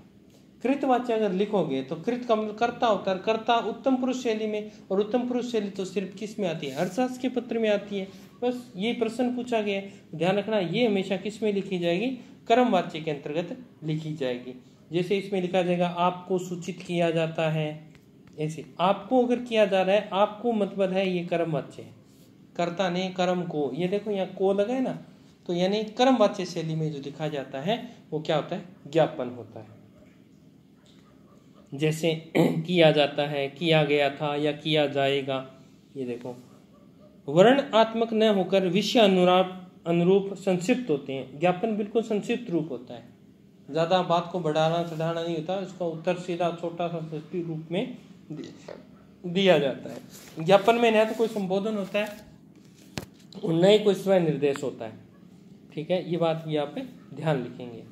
Speaker 1: कृतवाच्य अगर लिखोगे तो कृत का मतलब कर्ता होता है, कर्ता उत्तम पुरुष शैली में, और उत्तम पुरुष शैली तो सिर्फ किस में आती है, अर्थशास्त्र के पत्र में आती है। बस ये प्रश्न पूछा गया है, ध्यान रखना, ये हमेशा किस में लिखी जाएगी, कर्मवाच्य के अंतर्गत लिखी जाएगी। जैसे इसमें लिखा जाएगा आपको सूचित किया जाता है, ऐसे आपको अगर किया जा रहा है, आपको मतलब है ये कर्मवाच्य है, कर्ता ने कर्म को, ये देखो यहाँ को लगा है ना, तो यानी कर्मवाच्य शैली में जो लिखा जाता है वो क्या होता है, ज्ञापन होता है। जैसे किया जाता है, किया गया था या किया जाएगा, ये देखो वर्णनात्मक न होकर विषय अनुरूप संक्षिप्त होते हैं। ज्ञापन बिल्कुल संक्षिप्त रूप होता है, ज्यादा बात को बढ़ाना चढ़ाना नहीं होता, इसका उत्तर सीधा छोटा सा संक्षिप्त रूप में दिया जाता है। ज्ञापन में न तो कोई संबोधन होता है और न ही कोई स्वयं निर्देश होता है, ठीक है, ये बात भी आप ध्यान लिखेंगे।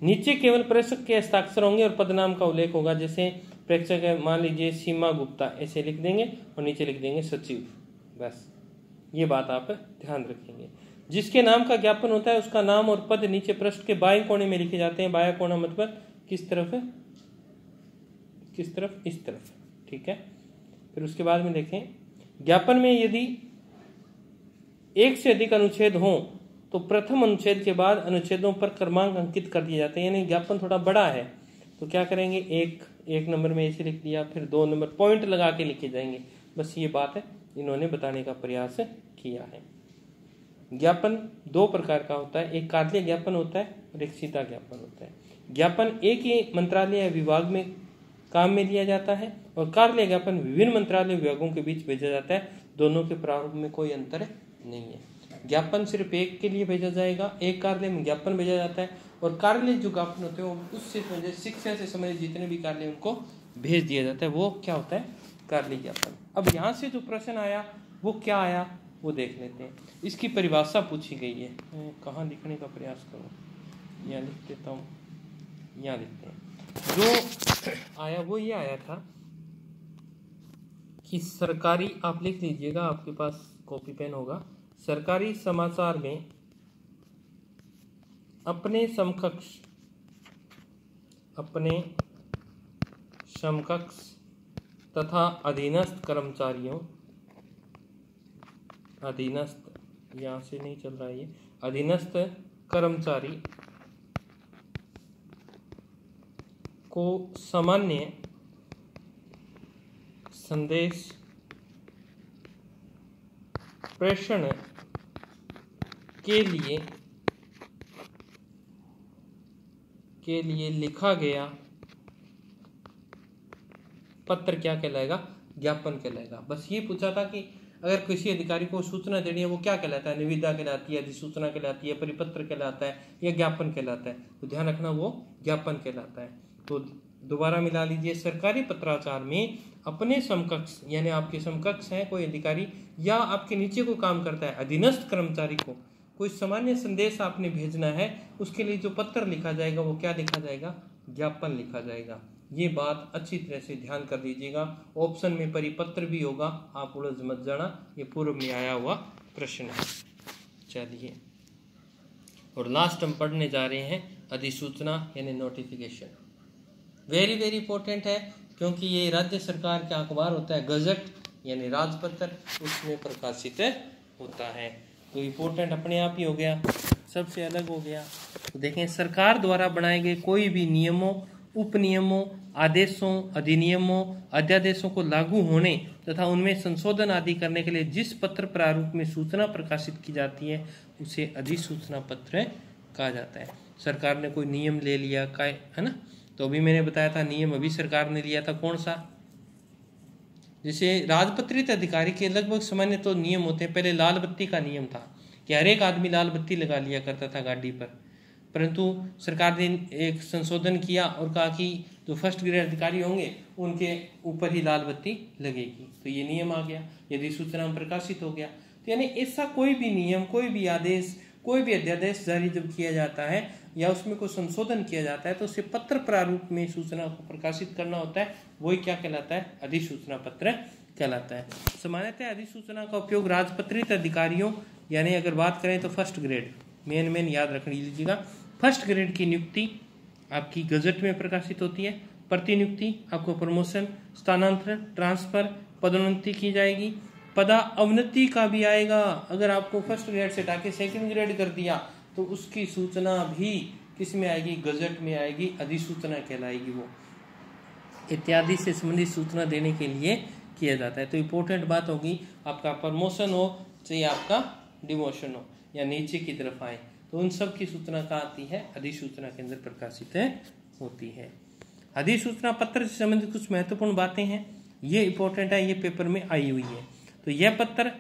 Speaker 1: नीचे केवल प्रेषक के हस्ताक्षर होंगे और पदनाम का उल्लेख होगा। जैसे प्रेषक है, मान लीजिए सीमा गुप्ता, ऐसे लिख देंगे और नीचे लिख देंगे सचिव, बस ये बात आप ध्यान रखेंगे। जिसके नाम का ज्ञापन होता है उसका नाम और पद नीचे पृष्ठ के बाएं कोने में लिखे जाते हैं। बायां कोना मतलब किस तरफ है, किस तरफ, इस तरफ, ठीक है। फिर उसके बाद में देखें, ज्ञापन में यदि एक से अधिक अनुच्छेद हों तो प्रथम अनुच्छेद के बाद अनुच्छेदों पर क्रमांक अंकित कर दिए जाते हैं। यानी ज्ञापन थोड़ा बड़ा है तो क्या करेंगे, एक नंबर में ऐसे लिख दिया, फिर 2 नंबर पॉइंट लगा के लिखे जाएंगे। बस ये बात है, इन्होंने बताने का प्रयास किया है। ज्ञापन 2 प्रकार का होता है, एक कार्यालय ज्ञापन होता है और एक सीधा ज्ञापन होता है। ज्ञापन एक ही मंत्रालय या विभाग में काम में लिया जाता है और कार्यालय ज्ञापन विभिन्न मंत्रालय विभागों के बीच भेजा जाता है। दोनों के प्रारूप में कोई अंतर नहीं है। ज्ञापन सिर्फ एक के लिए भेजा जाएगा, एक कार्यालय में ज्ञापन भेजा जाता है और कार्यालय जो ज्ञापन होते हैं वो उससे शिक्षा से संबंधित जितने भी कार्य उनको भेज दिया जाता है, वो क्या होता है, कार्यालय ज्ञापन। अब यहाँ से जो प्रश्न आया वो क्या आया वो देख लेते हैं। इसकी परिभाषा पूछी गई है, मैं कहाँ लिखने का प्रयास करूँ, यहाँ लिख देता हूँ, यहाँ लिखते हैं। जो आया वो ये आया था कि सरकारी, आप लिख लीजिएगा, आपके पास कॉपी पेन होगा, सरकारी समाचार में अपने समकक्ष तथा अधीनस्थ कर्मचारियों, अधीनस्थ, यहाँ से नहीं चल रहा है ये, अधीनस्थ कर्मचारी को सामान्य संदेश प्रेषण के लिए लिखा गया पत्र क्या कहलाएगा, ज्ञापन कहलाएगा। बस ये पूछा था कि अगर किसी अधिकारी को सूचना देनी है वो क्या कहलाता है, निविदा कहलाती है, अधिसूचना कहलाती है, परिपत्र कहलाता है या ज्ञापन कहलाता है, तो ध्यान रखना वो ज्ञापन कहलाता है। तो दोबारा मिला लीजिए, सरकारी पत्राचार में अपने समकक्ष, यानी आपके समकक्ष है कोई अधिकारी या आपके नीचे कोई काम करता है, अधीनस्थ कर्मचारी को कोई सामान्य संदेश आपने भेजना है, उसके लिए जो पत्र लिखा जाएगा वो क्या लिखा जाएगा, ज्ञापन लिखा जाएगा। ये बात अच्छी तरह से ध्यान कर दीजिएगा। ऑप्शन में परिपत्र भी होगा, आप उलझ मत जाना, ये पूर्व में आया हुआ प्रश्न है। चलिए, और लास्ट हम पढ़ने जा रहे हैं अधिसूचना यानी नोटिफिकेशन। वेरी वेरी इंपॉर्टेंट है, क्योंकि ये राज्य सरकार का अखबार होता है, गजट यानी राजपत्र, उसमें प्रकाशित होता है। तो इम्पोर्टेंट अपने आप ही हो गया, सबसे अलग हो गया। तो देखें, सरकार द्वारा बनाए गए कोई भी नियमों, उपनियमों, आदेशों, अधिनियमों, अध्यादेशों को लागू होने तथा उनमें संशोधन आदि करने के लिए जिस पत्र प्रारूप में सूचना प्रकाशित की जाती है उसे अधिसूचना पत्र कहा जाता है। सरकार ने कोई नियम ले लिया है ना, तो अभी मैंने बताया था नियम अभी सरकार ने लिया था, कौन सा, जैसे राजपत्रित अधिकारी के लगभग सामान्य तो नियम होते हैं। पहले लाल बत्ती का नियम था कि हर एक आदमी लाल बत्ती लगा लिया करता था गाड़ी पर, परंतु सरकार ने एक संशोधन किया और कहा कि जो फर्स्ट ग्रेड अधिकारी होंगे उनके ऊपर ही लाल बत्ती लगेगी, तो ये नियम आ गया, यदि सूचना में प्रकाशित हो गया। तो यानी ऐसा कोई भी नियम, कोई भी आदेश, कोई भी अध्यादेश जारी जब किया जाता है या उसमें कोई संशोधन किया जाता है तो उसे पत्र प्रारूप में सूचना को प्रकाशित करना होता है, वही क्या कहलाता है, अधिसूचना पत्र कहलाता है। सामान्यतः अधिसूचना का उपयोग राजपत्रित अधिकारियों, यानी अगर बात करें तो फर्स्ट ग्रेड, मेन याद रख लीजिएगा, फर्स्ट ग्रेड की नियुक्ति आपकी गजट में प्रकाशित होती है, प्रतिनियुक्ति आपको प्रमोशन, स्थानांतरण, ट्रांसफर, पदोन्नति की जाएगी, पदा अवनति का भी आएगा। अगर आपको फर्स्ट ग्रेड से हटा के सेकंड ग्रेड कर दिया तो उसकी सूचना भी किस में आएगी, गजट में आएगी, अधिसूचना कहलाएगी वो, इत्यादि से संबंधित सूचना देने के लिए किया जाता है। तो इम्पोर्टेंट बात होगी, आपका प्रमोशन हो चाहे आपका डिमोशन हो या नीचे की तरफ आए, तो उन सब की सूचना कहाँ आती है, अधिसूचना के अंदर प्रकाशित होती है। अधिसूचना पत्र से संबंधित कुछ महत्वपूर्ण बातें हैं, ये इंपॉर्टेंट है, ये पेपर में आई हुई है। तो यह पत्र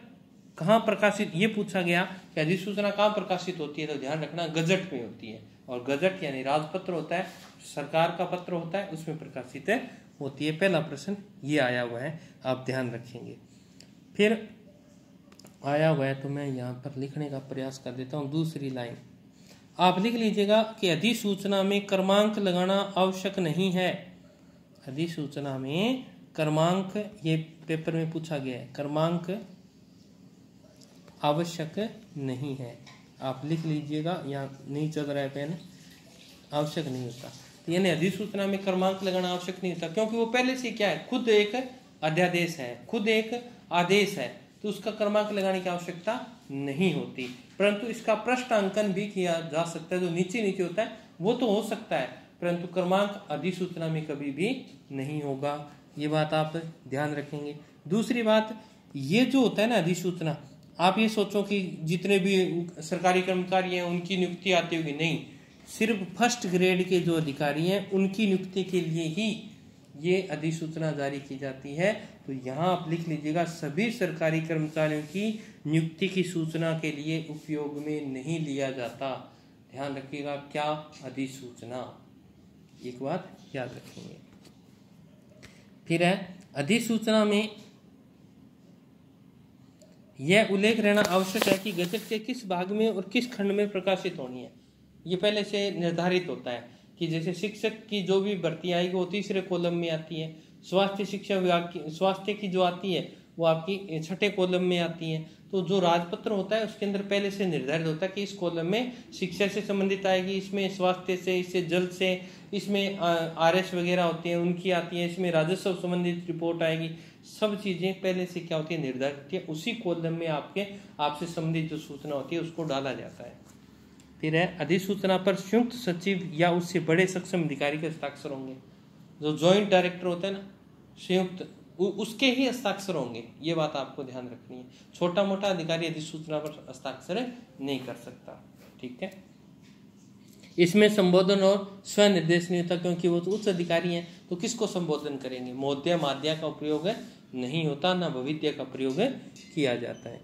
Speaker 1: कहाँ प्रकाशित, ये पूछा गया कि अधिसूचना कहाँ प्रकाशित होती है, तो ध्यान रखना गजट में होती है, और गजट यानी राजपत्र होता है, सरकार का पत्र होता है, उसमें प्रकाशित होती है। पहला प्रश्न ये आया हुआ है, आप ध्यान रखेंगे। फिर आया हुआ है तो मैं यहाँ पर लिखने का प्रयास कर देता हूँ, दूसरी लाइन आप लिख लीजिएगा कि अधिसूचना में क्रमांक लगाना आवश्यक नहीं है। अधिसूचना में क्रमांक, ये पेपर में पूछा गया है, क्रमांक आवश्यक नहीं है, आप लिख लीजिएगा, यहाँ नहीं चल रहा है पेन, आवश्यक नहीं होता। तो यानी अधिसूचना में क्रमांक लगाना आवश्यक नहीं होता, क्योंकि वो पहले से क्या है, खुद एक अध्यादेश है, खुद एक आदेश है, तो उसका क्रमांक लगाने की आवश्यकता नहीं होती। परंतु इसका पृष्ठांकन भी किया जा सकता है, जो नीचे नीचे होता है वो तो हो सकता है, परंतु क्रमांक अधिसूचना में कभी भी नहीं होगा, ये बात आप ध्यान रखेंगे। दूसरी बात, ये जो होता है ना अधिसूचना, आप ये सोचो कि जितने भी सरकारी कर्मचारी हैं उनकी नियुक्ति आती होगी, नहीं, सिर्फ फर्स्ट ग्रेड के जो अधिकारी हैं उनकी नियुक्ति के लिए ही ये अधिसूचना जारी की जाती है। तो यहाँ आप लिख लीजिएगा, सभी सरकारी कर्मचारियों की नियुक्ति की सूचना के लिए उपयोग में नहीं लिया जाता। ध्यान रखिएगा, क्या? अधिसूचना। एक बात याद रखेंगे। फिर है अधिसूचना में यह उल्लेख रहना आवश्यक है कि गजट के किस भाग में और किस खंड में प्रकाशित होनी है। ये पहले से निर्धारित होता है कि जैसे शिक्षक की जो भी भर्ती आएगी वो तीसरे कॉलम में आती है, स्वास्थ्य शिक्षा विभाग की स्वास्थ्य की जो आती है वो आपकी छठे कॉलम में आती है। तो जो राजपत्र होता है उसके अंदर पहले से निर्धारित होता है कि इस कॉलम में शिक्षा से संबंधित आएगी, इसमें स्वास्थ्य से, इससे जल से, इसमें आरएस वगैरह होती है उनकी आती है, इसमें राजस्व संबंधित रिपोर्ट आएगी। सब चीजें पहले से क्या होती है, निर्धारित होती है। उसी कॉलम में आपसे संबंधित जो सूचना होती है उसको डाला जाता है। फिर है अधिसूचना पर संयुक्त सचिव या उससे बड़े सक्षम अधिकारी के हस्ताक्षर होंगे। जो ज्वाइंट डायरेक्टर होता है ना, संयुक्त, उसके ही हस्ताक्षर होंगे। ये बात आपको ध्यान रखनी है। छोटा मोटा अधिकारी अधिसूचना पर हस्ताक्षर नहीं कर सकता। ठीक है। इसमें संबोधन और स्वनिर्देश नहीं होता, क्योंकि वो तो उच्च अधिकारी हैं, तो किसको संबोधन करेंगे? महोदय माध्या का प्रयोग नहीं होता, ना भविद्या का प्रयोग किया जाता है।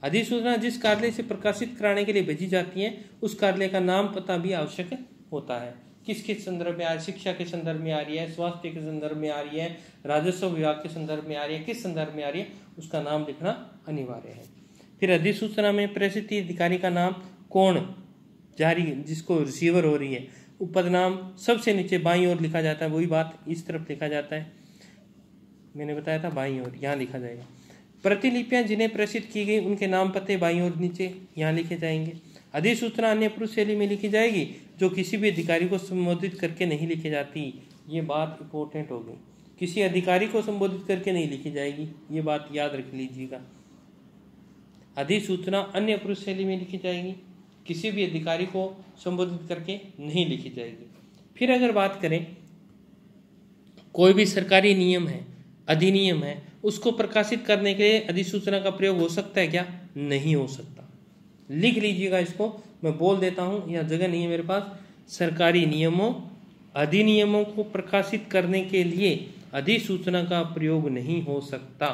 Speaker 1: अधिसूचना जिस कार्यालय से प्रकाशित कराने के लिए भेजी जाती है उस कार्यालय का नाम पता भी आवश्यक होता है। किस किस संदर्भ में आ रही है? शिक्षा के संदर्भ में आ रही है, स्वास्थ्य के संदर्भ में आ रही है, राजस्व विभाग के संदर्भ में आ रही है, किस संदर्भ में आ रही है उसका नाम लिखना अनिवार्य है। फिर अधिसूचना में प्रेषित अधिकारी का नाम, कौन जारी, जिसको रिसीवर हो रही है, उपनाम सबसे नीचे बाईं ओर लिखा जाता है। वही बात इस तरफ लिखा जाता है, मैंने बताया था बाईं ओर, यहाँ लिखा जाएगा। प्रतिलिपियां जिन्हें प्रेषित की गई उनके नाम पते बाईं ओर नीचे यहाँ लिखे जाएंगे। अधिसूचना अन्य पुरुष शैली में लिखी जाएगी जो किसी भी अधिकारी को संबोधित करके नहीं लिखी जाती। ये बात इंपॉर्टेंट होगी, किसी अधिकारी को संबोधित करके नहीं लिखी जाएगी, ये बात याद रख लीजिएगा। अधिसूचना अन्य पुरुष शैली में लिखी जाएगी, किसी भी अधिकारी को संबोधित करके नहीं लिखी जाएगी। फिर अगर बात करें, कोई भी सरकारी नियम है, अधिनियम है, उसको प्रकाशित करने के लिए अधिसूचना का प्रयोग हो सकता है क्या? नहीं हो सकता। लिख लीजिएगा इसको, मैं बोल देता हूं, यह जगह नहीं है मेरे पास। सरकारी नियमों, अधिनियमों को प्रकाशित करने के लिए अधिसूचना का प्रयोग नहीं हो सकता।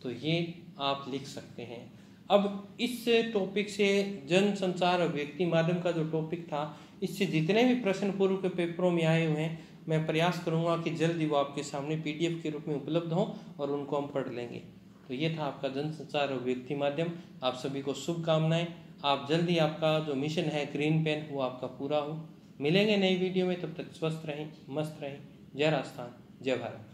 Speaker 1: तो ये आप लिख सकते हैं। अब इस टॉपिक से जन संचार और व्यक्ति माध्यम का जो टॉपिक था, इससे जितने भी प्रश्न पूर्व के पेपरों में आए हुए हैं, मैं प्रयास करूंगा कि जल्दी वो आपके सामने पीडीएफ के रूप में उपलब्ध हो और उनको हम पढ़ लेंगे। तो ये था आपका जन संचार और व्यक्ति माध्यम। आप सभी को शुभकामनाएं। आप जल्दी, आपका जो मिशन है ग्रीन पेन वो आपका पूरा हो। मिलेंगे नई वीडियो में, तब तक स्वस्थ रहें, मस्त रहें। जय राजस्थान, जय भारत।